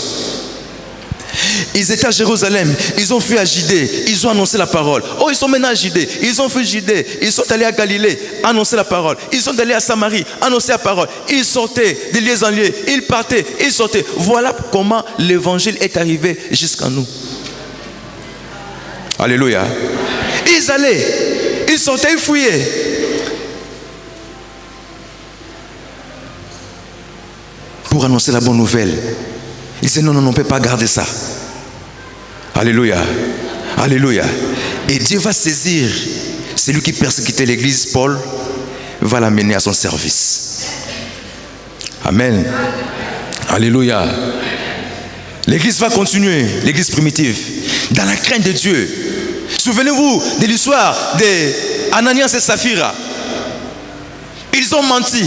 Ils étaient à Jérusalem, ils ont fui à Judée, ils ont annoncé la parole. Oh, ils sont maintenant à Judée, ils ont fui Judée, ils sont allés à Galilée, annoncer la parole. Ils sont allés à Samarie, annoncer la parole. Ils sortaient de lieu en lieu, ils partaient, ils sortaient. Voilà comment l'évangile est arrivé jusqu'à nous. Alléluia. Ils allaient, ils sortaient, ils fouillaient. Pour annoncer la bonne nouvelle. Ils disaient non, on ne peut pas garder ça. Alléluia. Alléluia. Et Dieu va saisir celui qui persécutait l'église, Paul, va l'amener à son service. Amen. Alléluia. L'église va continuer, l'église primitive, dans la crainte de Dieu. Souvenez-vous de l'histoire d'Ananias et Saphira. Ils ont menti.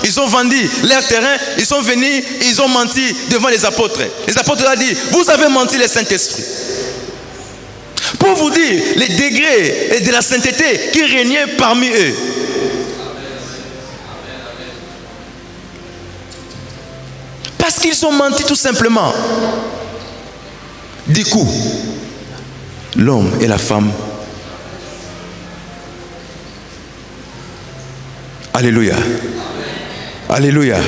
ils ont vendu leur terrain, ils sont venus, ils ont menti devant les apôtres. Les apôtres ont dit, vous avez menti le Saint-Esprit. Pour vous dire les degrés de la sainteté qui régnaient parmi eux. Parce qu'ils ont menti tout simplement. Du coup, l'homme et la femme. Alléluia. Alléluia.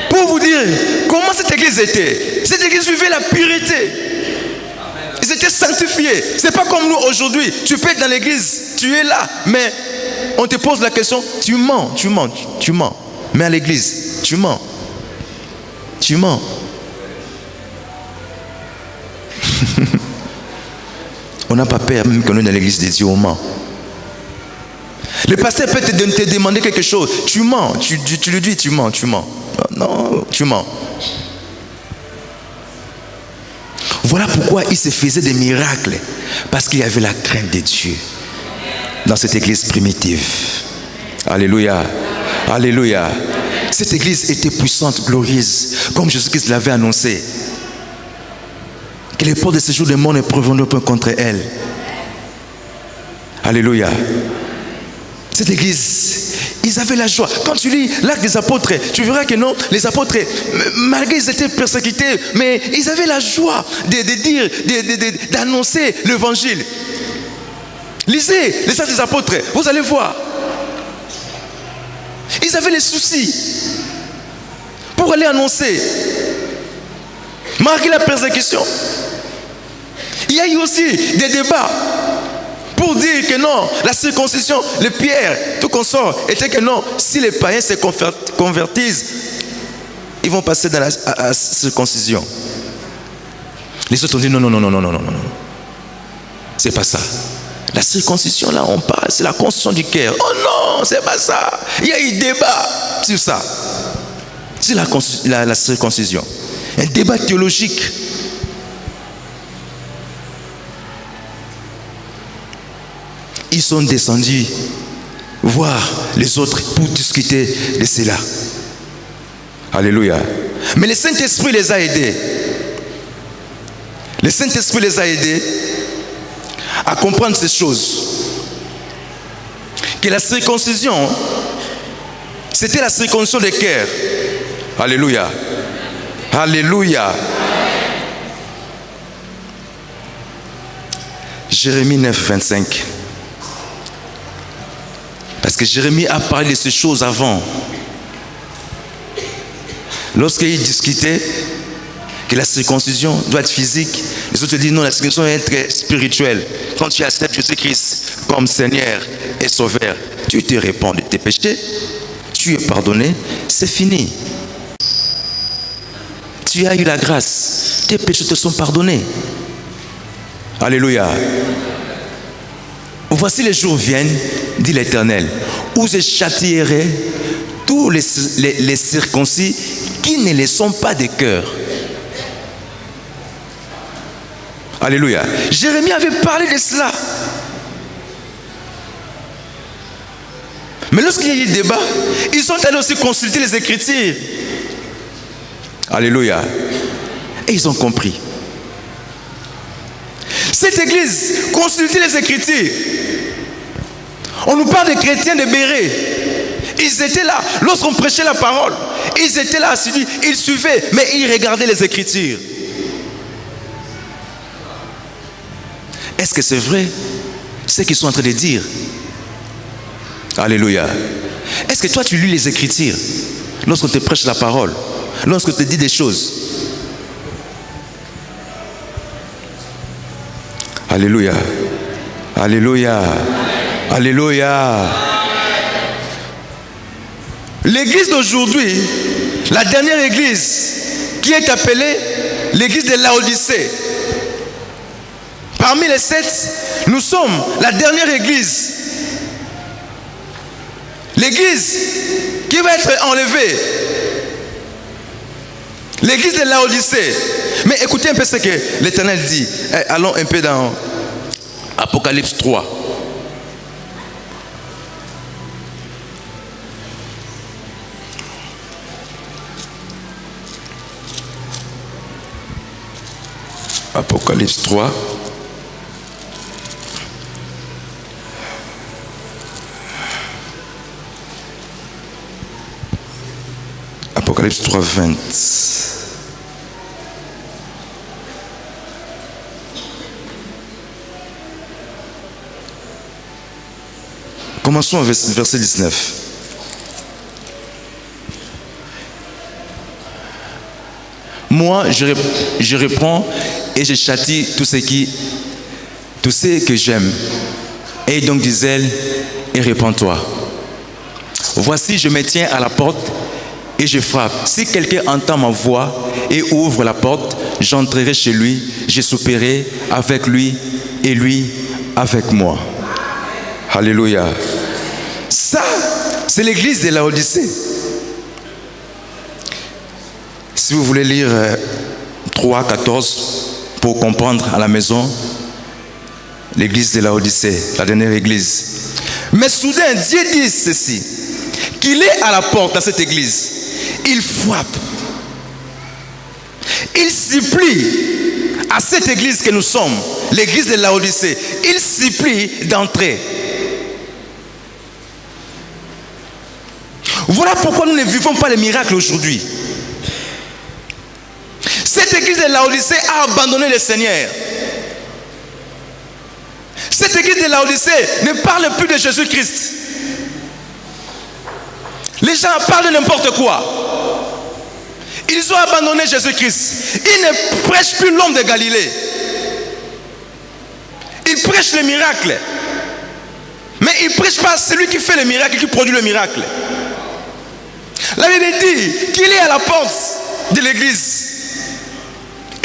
Pour vous dire comment cette église était. Cette église vivait la pureté. Ils étaient sanctifiés. C'est pas comme nous aujourd'hui. Tu peux être dans l'église, tu es là, mais on te pose la question, tu mens. Mais à l'église, tu mens. On n'a pas peur même qu'on est dans l'église des dieux, on ment. Le pasteur peut te demander quelque chose, tu mens, tu lui dis tu mens. Non, tu mens. Voilà pourquoi il se faisait des miracles, parce qu'il y avait la crainte de Dieu dans cette église primitive. Alléluia. Alléluia. Cette église était puissante, glorieuse, comme Jésus-Christ l'avait annoncé. Que les portes de ce jour du monde ne prévaudront pas contre elle. Alléluia. Cette église, ils avaient la joie. Quand tu lis l'Acte des apôtres, tu verras que non, les apôtres, malgré qu'ils étaient persécutés, mais ils avaient la joie d'annoncer l'évangile. Lisez les Actes des apôtres, vous allez voir. Ils avaient les soucis pour aller annoncer. Malgré la persécution, il y a eu aussi des débats pour dire que non, la circoncision, le Pierre, tout consort, était que non, si les païens se convertissent, ils vont passer dans la circoncision. Les autres ont dit non. C'est pas ça. La circoncision, là, on parle, c'est la construction du cœur. Oh non, c'est pas ça. Il y a eu débat sur ça. C'est la circoncision. Un débat théologique. Ils sont descendus voir les autres pour discuter de cela. Alléluia. Mais le Saint-Esprit les a aidés. Le Saint-Esprit les a aidés à comprendre ces choses. Que la circoncision, c'était la circoncision des cœurs. Alléluia. Alléluia. Jérémie 9, 25. Parce que Jérémie a parlé de ces choses avant. Lorsqu'il discutait que la circoncision doit être physique, les autres disent non, la circoncision doit être spirituelle. Quand tu acceptes Jésus-Christ comme Seigneur et Sauveur, tu te répands de tes péchés, tu es pardonné, c'est fini. Tu as eu la grâce, tes péchés te sont pardonnés. Alléluia. Voici les jours viennent, dit l'Éternel, où je châtierai tous les circoncis qui ne le sont pas de cœur. Alléluia. Jérémie avait parlé de cela. Mais lorsqu'il y a eu le débat, ils sont allés aussi consulter les Écritures. Alléluia. Et ils ont compris. Cette église consultait les Écritures. On nous parle des chrétiens de Béret. Ils étaient là. Lorsqu'on prêchait la parole, ils étaient là assidus. Ils suivaient, mais ils regardaient les Écritures. Est-ce que c'est vrai ce qu'ils sont en train de dire? Alléluia. Est-ce que toi tu lis les Écritures lorsqu'on te prêche la parole, lorsqu'on te dit des choses? Alléluia. Alléluia. Alléluia. L'église d'aujourd'hui, la dernière église qui est appelée l'église de Laodicée. Parmi les 7, nous sommes la dernière église. L'église qui va être enlevée. L'église de Laodicée. Mais écoutez un peu ce que l'Éternel dit. Allons un peu dans Apocalypse 3. Apocalypse 3. Apocalypse 3, 20. Commençons au verset 19. Moi, je reprends et je châtie tous ceux que j'aime. Et donc dis elle et répands-toi. Voici, je me tiens à la porte et je frappe. Si quelqu'un entend ma voix et ouvre la porte, j'entrerai chez lui, je souperai avec lui et lui avec moi. Alléluia. Ça, c'est l'église de Laodicée. Si vous voulez lire 3, 14 pour comprendre à la maison, l'église de Laodicée, la dernière église. Mais soudain, Dieu dit ceci, qu'il est à la porte à cette église. Il frappe. Il supplie à cette église que nous sommes, l'église de Laodicée. Il supplie d'entrer. Voilà pourquoi nous ne vivons pas les miracles aujourd'hui. Cette église de Laodicée a abandonné le Seigneur. Cette église de Laodicée ne parle plus de Jésus-Christ. Les gens parlent de n'importe quoi. Ils ont abandonné Jésus-Christ. Ils ne prêchent plus l'homme de Galilée. Ils prêchent les miracles. Mais ils ne prêchent pas celui qui fait le miracle, qui produit le miracle. La Bible dit qu'il est à la porte de l'église.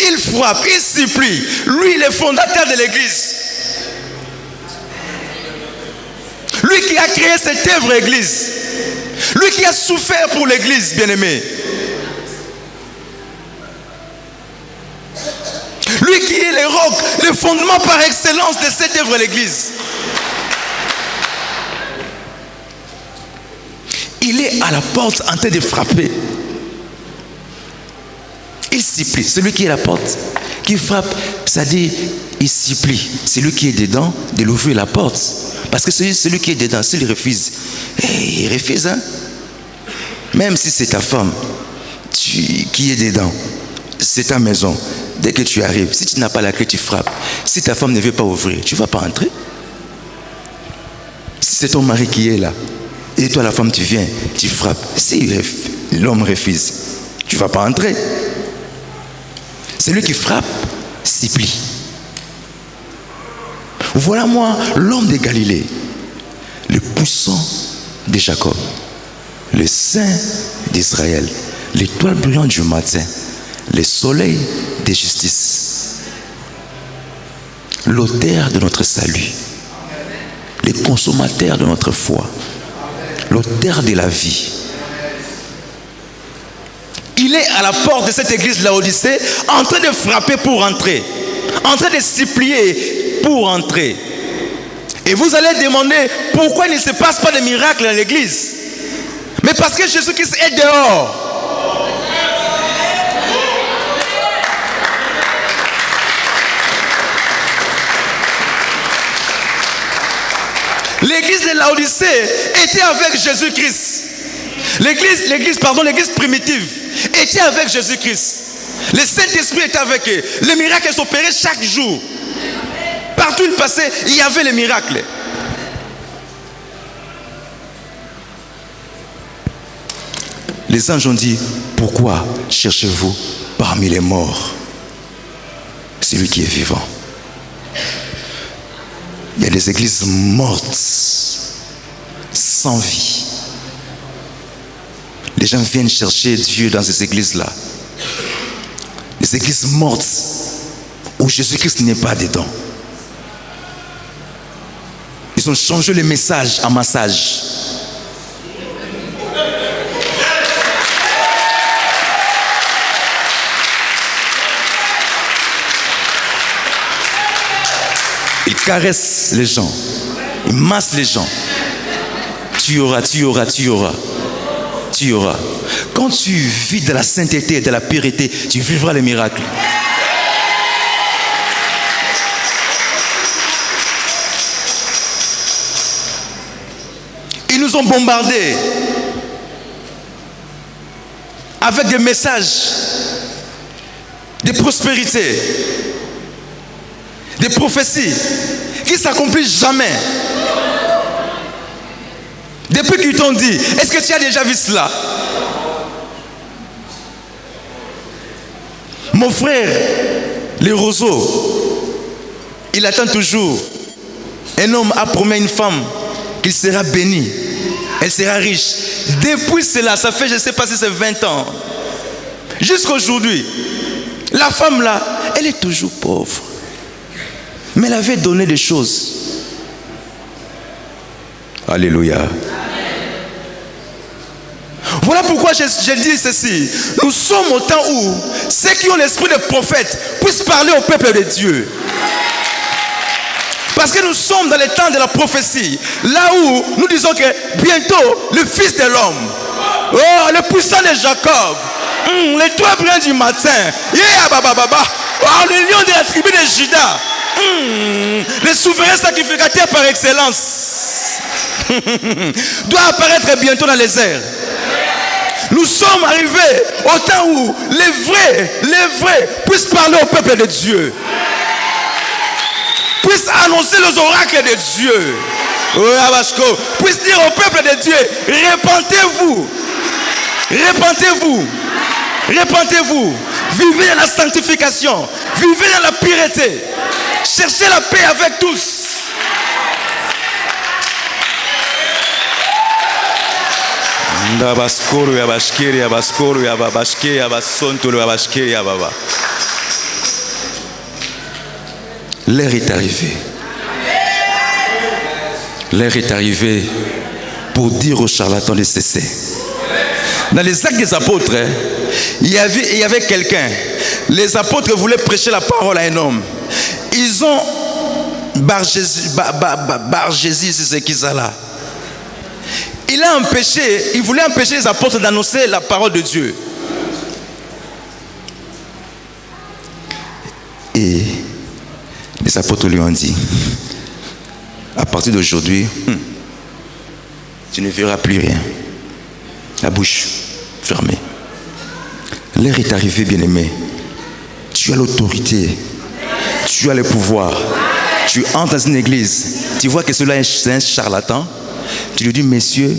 Il frappe, il supplie. Lui, le fondateur de l'église. Lui qui a créé cette œuvre église. Lui qui a souffert pour l'église, bien-aimé. Lui qui est le roc, le fondement par excellence de cette œuvre l'église. Il est à la porte en train de frapper. Il supplie. Celui qui est à la porte, qui frappe, ça dit, il supplie. Celui qui est dedans, de l'ouvrir la porte. Parce que celui qui est dedans, s'il refuse, il refuse, hein? Même si c'est ta femme qui est dedans, c'est ta maison. Dès que tu arrives, si tu n'as pas la clé, tu frappes. Si ta femme ne veut pas ouvrir, tu ne vas pas entrer. Si c'est ton mari qui est là, et toi la femme tu viens, tu frappes. Si l'homme refuse, tu ne vas pas entrer. Celui qui frappe, supplie. Voilà moi, l'homme de Galilée, le puissant de Jacob, le saint d'Israël, l'étoile brillante du matin, le soleil de justice, l'auteur de notre salut, le consommateur de notre foi, l'auteur de la vie. Il est à la porte de cette église de Laodicée, en train de frapper pour entrer, en train de supplier pour entrer. Et vous allez demander pourquoi il ne se passe pas de miracles dans l'église. Mais parce que Jésus-Christ est dehors. L'église de Laodicée était avec Jésus-Christ. L'église primitive était avec Jésus-Christ. Le Saint-Esprit était avec eux. Les miracles s'opéraient chaque jour. Partout où il passait, il y avait les miracles. Les anges ont dit, pourquoi cherchez-vous parmi les morts celui qui est vivant? Il y a des églises mortes, sans vie. Les gens viennent chercher Dieu dans ces églises-là. Des églises mortes où Jésus-Christ n'est pas dedans. Ils ont changé le message en massage. Ils caressent les gens. Ils massent les gens. Tu auras. Quand tu vis de la sainteté et de la pureté, tu vivras les miracles. Ils nous ont bombardés avec des messages de prospérité, des prophéties qui ne s'accomplissent jamais. Depuis qu'ils t'ont dit, est-ce que tu as déjà vu cela? Mon frère, les roseaux, il attend toujours. Un homme a promis à une femme qu'il sera béni, elle sera riche. Depuis cela, ça fait, je ne sais pas si c'est 20 ans, jusqu'à aujourd'hui, la femme là, elle est toujours pauvre. Mais elle avait donné des choses. Alléluia. Voilà pourquoi je dis ceci. Nous sommes au temps où ceux qui ont l'esprit de prophète puissent parler au peuple de Dieu. Parce que nous sommes dans le temps de la prophétie. Là où nous disons que bientôt le Fils de l'homme, oh, le puissant de Jacob, les trois brins du matin, le lion de la tribu de Juda, le souverain sacrificateur par excellence, doit apparaître bientôt dans les airs. Nous sommes arrivés au temps où les vrais puissent parler au peuple de Dieu, puissent annoncer les oracles de Dieu, puissent dire au peuple de Dieu, repentez-vous, repentez-vous, repentez-vous, vivez dans la sanctification, vivez dans la pureté, cherchez la paix avec tous. L'heure est arrivée. L'heure est arrivée pour dire aux charlatans de cesser. Dans les actes des apôtres, il y avait quelqu'un. Les apôtres voulaient prêcher la parole à un homme. Ils ont Bar-Jésus, c'est qui ça là? Il voulait empêcher les apôtres d'annoncer la parole de Dieu. Et les apôtres lui ont dit, à partir d'aujourd'hui, tu ne verras plus rien. La bouche fermée. L'heure est arrivée, bien-aimé. Tu as l'autorité. Tu as le pouvoir. Tu entres dans une église. Tu vois que cela est un charlatan. Tu lui dis, messieurs,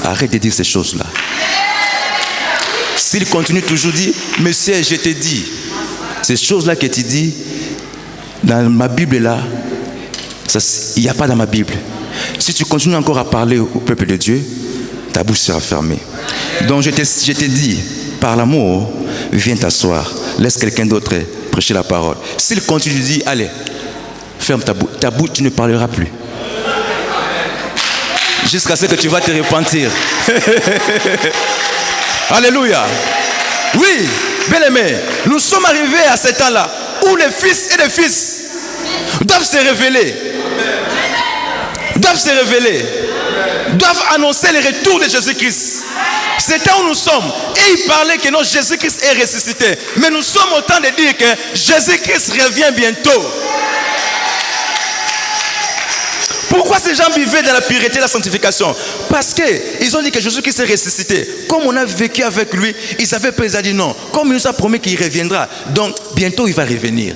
arrête de dire ces choses-là. S'il continue toujours à dire, monsieur, je te dis, ces choses-là que tu dis, dans ma Bible là, il n'y a pas dans ma Bible. Si tu continues encore à parler au peuple de Dieu, ta bouche sera fermée. Donc je te dis, par l'amour, viens t'asseoir. Laisse quelqu'un d'autre prêcher la parole. S'il continue de dire, allez, ferme ta bouche. Ta bouche, tu ne parleras plus. Jusqu'à ce que tu vas te repentir. Alléluia. Oui, bien-aimé, nous sommes arrivés à ce temps-là où les fils et les fils doivent se révéler. Doivent se révéler. Doivent annoncer le retour de Jésus-Christ. C'est là où nous sommes. Et il parlait que non, Jésus-Christ est ressuscité. Mais nous sommes au temps de dire que Jésus-Christ revient bientôt. Pourquoi ces gens vivaient dans la pureté et la sanctification? Parce qu'ils ont dit que Jésus-Christ est ressuscité. Comme on a vécu avec lui, ils avaient peur, ils ont dit non. Comme il nous a promis qu'il reviendra, donc bientôt il va revenir.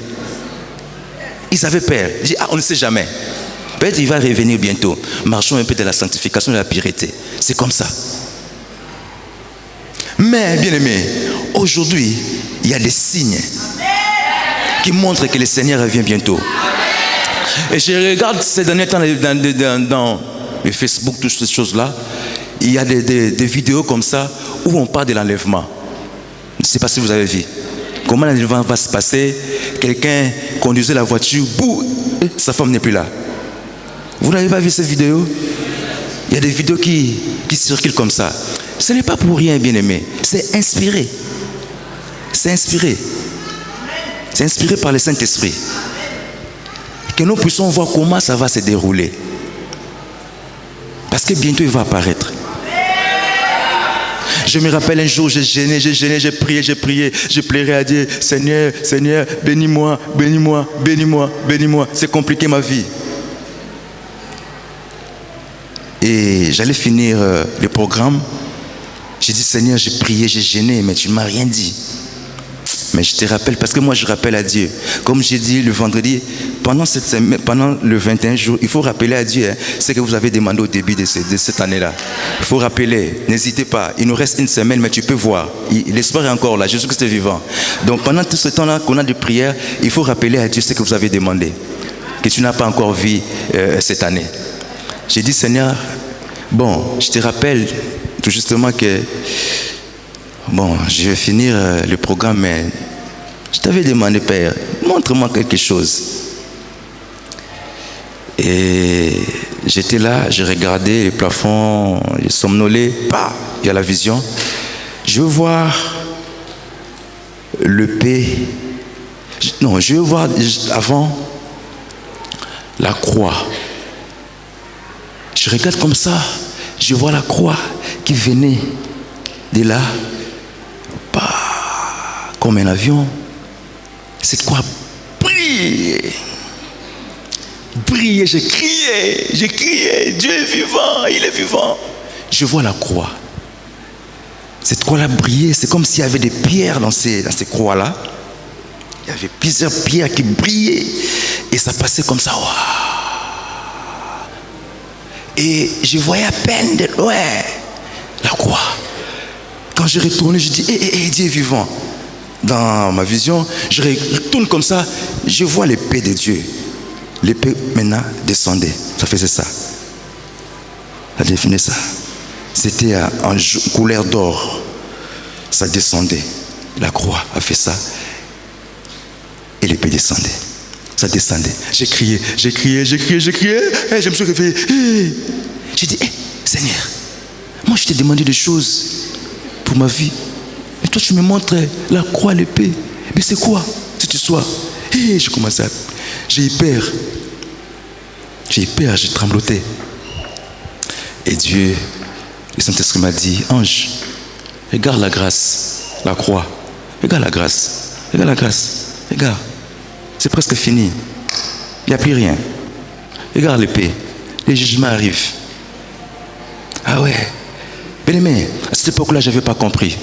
Ils avaient peur. Ils disent, on ne sait jamais. Peut-être qu'il va revenir bientôt. Marchons un peu de la sanctification et de la pureté. C'est comme ça. Mais, bien aimé, aujourd'hui, il y a des signes qui montrent que le Seigneur revient bientôt. Et je regarde ces derniers temps dans le Facebook, toutes ces choses-là. Il y a des vidéos comme ça où on parle de l'enlèvement. Je ne sais pas si vous avez vu. Comment l'enlèvement va se passer? Quelqu'un conduisait la voiture, boum, sa femme n'est plus là. Vous n'avez pas vu ces vidéos? Il y a des vidéos qui circulent comme ça. Ce n'est pas pour rien, bien-aimé. C'est inspiré. C'est inspiré. C'est inspiré par le Saint-Esprit. Que nous puissions voir comment ça va se dérouler. Parce que bientôt il va apparaître. Je me rappelle un jour, j'ai gêné, j'ai prié, je plairais à Dieu, Seigneur, Seigneur, bénis-moi, bénis-moi, bénis-moi, bénis-moi. C'est compliqué ma vie. Et j'allais finir le programme. J'ai dit, Seigneur, j'ai prié, j'ai gêné, mais tu ne m'as rien dit. Mais je te rappelle, parce que moi je rappelle à Dieu. Comme j'ai dit le vendredi, pendant le 21 jours, il faut rappeler à Dieu ce que vous avez demandé au début de cette année-là. Il faut rappeler, n'hésitez pas. Il nous reste une semaine, mais tu peux voir. L'espoir est encore là, Jésus-Christ est vivant. Donc pendant tout ce temps-là qu'on a de prière, il faut rappeler à Dieu ce que vous avez demandé, que tu n'as pas encore vu cette année. J'ai dit, Seigneur, bon, je te rappelle tout justement que bon, je vais finir le programme, mais je t'avais demandé, Père, montre-moi quelque chose. Et j'étais là, je regardais le plafond, je somnolais, il y a la vision. Je veux voir le P. Non, je veux voir avant la croix. Je regarde comme ça, je vois la croix qui venait de là. Comme un avion, cette croix brillait. Brillait, j'ai crié, Dieu est vivant, il est vivant. Je vois la croix. Cette croix-là brillait, c'est comme s'il y avait des pierres dans ces croix-là. Il y avait plusieurs pierres qui brillaient et ça passait comme ça. Et je voyais à peine de loin la croix. Quand je retournais, je dis, Dieu est vivant. Dans ma vision, je retourne comme ça, je vois l'épée de Dieu. L'épée maintenant descendait. Ça faisait ça. Ça définit ça. C'était en couleur d'or. Ça descendait. La croix a fait ça. Et l'épée descendait. Ça descendait. J'ai crié. Et je me suis réveillé. J'ai dit, Seigneur, moi je t'ai demandé des choses pour ma vie. Et toi, tu me montres la croix, l'épée. Mais c'est quoi cette histoire? Et j'ai commencé à... J'ai eu peur. J'ai trembloté. Et Dieu, le Saint-Esprit m'a dit, Ange, regarde la grâce, la croix. Regarde la grâce. Regarde. C'est presque fini. Il n'y a plus rien. Regarde l'épée. Les jugements arrivent. Ah ouais. Bien-aimé, à cette époque-là, je n'avais pas compris.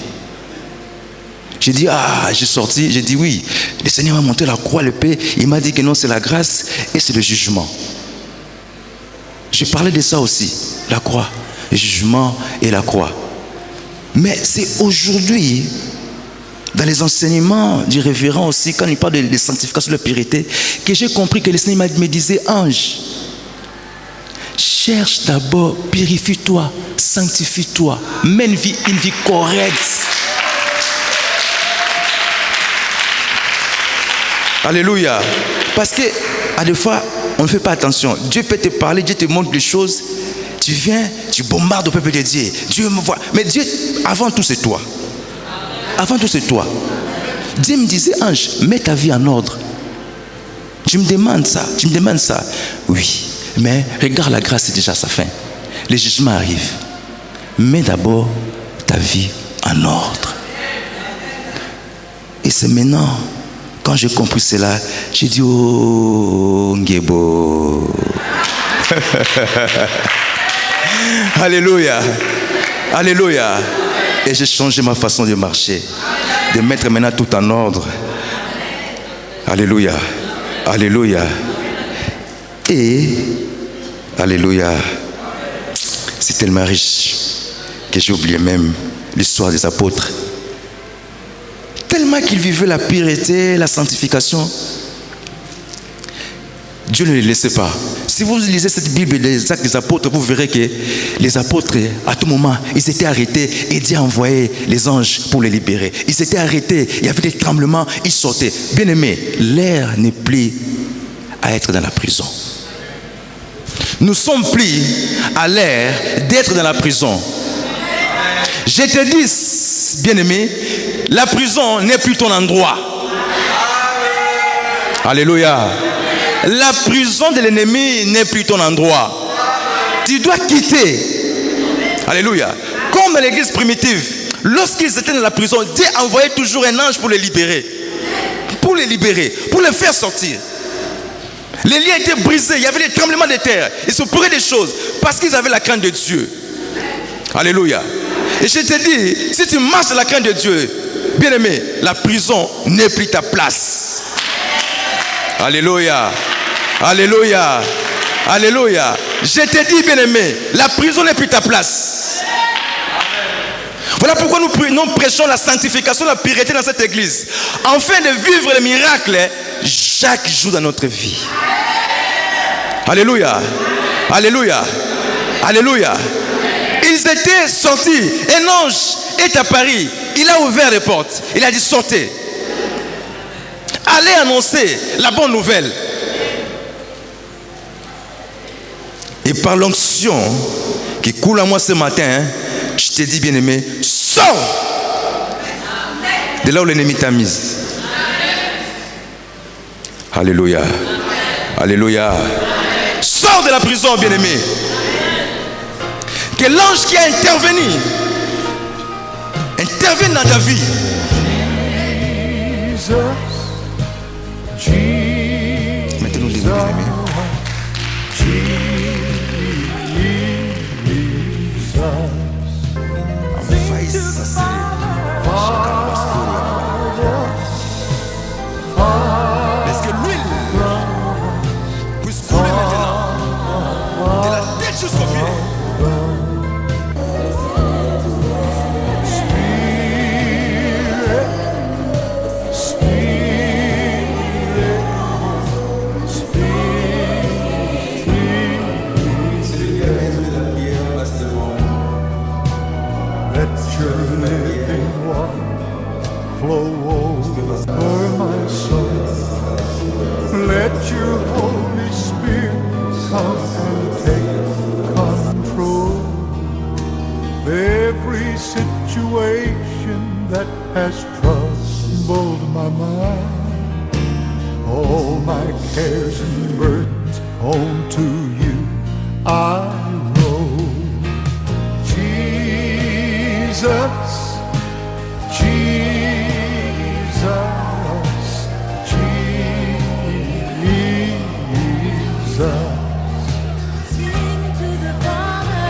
J'ai dit, j'ai sorti, j'ai dit oui. Le Seigneur m'a montré la croix, l'épée. Il m'a dit que non, c'est la grâce et c'est le jugement. Je parlais de ça aussi, la croix, le jugement et la croix. Mais c'est aujourd'hui, dans les enseignements du révérend aussi, quand il parle de sanctification, de la pureté, que j'ai compris que le Seigneur me disait, Ange, cherche d'abord, purifie-toi, sanctifie-toi, mène une vie correcte. Alléluia. Parce que, à des fois, on ne fait pas attention. Dieu peut te parler, Dieu te montre des choses. Tu viens, tu bombardes au peuple de Dieu. Dieu me voit. Mais Dieu, avant tout, c'est toi. Avant tout, c'est toi. Dieu me disait, Ange, mets ta vie en ordre. Tu me demandes ça. Oui. Mais regarde, la grâce, c'est déjà sa fin. Les jugements arrivent. Mets d'abord ta vie en ordre. Et c'est maintenant, quand j'ai compris cela, j'ai dit, oh, Ngebo. Alléluia. Alléluia. Et j'ai changé ma façon de marcher, de mettre maintenant tout en ordre. Alléluia. Alléluia. Et, alléluia, c'est tellement riche que j'ai oublié même l'histoire des apôtres. Tellement qu'ils vivaient la pureté, la sanctification, Dieu ne les laissait pas. Si vous lisez cette Bible des Actes des Apôtres, vous verrez que les apôtres, à tout moment, ils étaient arrêtés et Dieu a envoyé les anges pour les libérer. Ils étaient arrêtés, il y avait des tremblements, ils sortaient. Bien-aimés, l'ère n'est plus à être dans la prison. Nous sommes plus à l'ère d'être dans la prison. Je te dis, bien-aimé, la prison n'est plus ton endroit. Alléluia. La prison de l'ennemi n'est plus ton endroit. Tu dois quitter. Alléluia. Comme dans l'église primitive, lorsqu'ils étaient dans la prison, Dieu envoyait toujours un ange pour les libérer. Pour les libérer, pour les faire sortir. Les liens étaient brisés, il y avait des tremblements de terre. Ils se pourraient des choses parce qu'ils avaient la crainte de Dieu. Alléluia. Et je te dis, si tu marches dans la crainte de Dieu, bien-aimé, la prison n'est plus ta place. Alléluia. Alléluia. Alléluia. Je te dis, bien-aimé, la prison n'est plus ta place. Voilà pourquoi nous prêchons la sanctification, la pureté dans cette église. Afin de vivre les miracles chaque jour dans notre vie. Alléluia. Alléluia. Alléluia. Ils étaient sortis. Un ange est apparu. Il a ouvert les portes. Il a dit sortez. Allez annoncer la bonne nouvelle. Et par l'onction qui coule à moi ce matin, je te dis bien-aimé, sors de là où l'ennemi t'a mise. Alléluia. Alléluia. Sors de la prison, bien-aimé. Que l'ange qui a intervenu intervienne dans ta vie. Mettez-nous les bien-aimés. Est-ce que l'huile puisse couler maintenant de la tête jusqu'au pied? Has troubled my mind. All my cares and burdens onto you I roll. Jesus, Jesus, Jesus. Sing to the Father.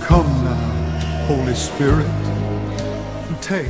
Come now, Holy Spirit, take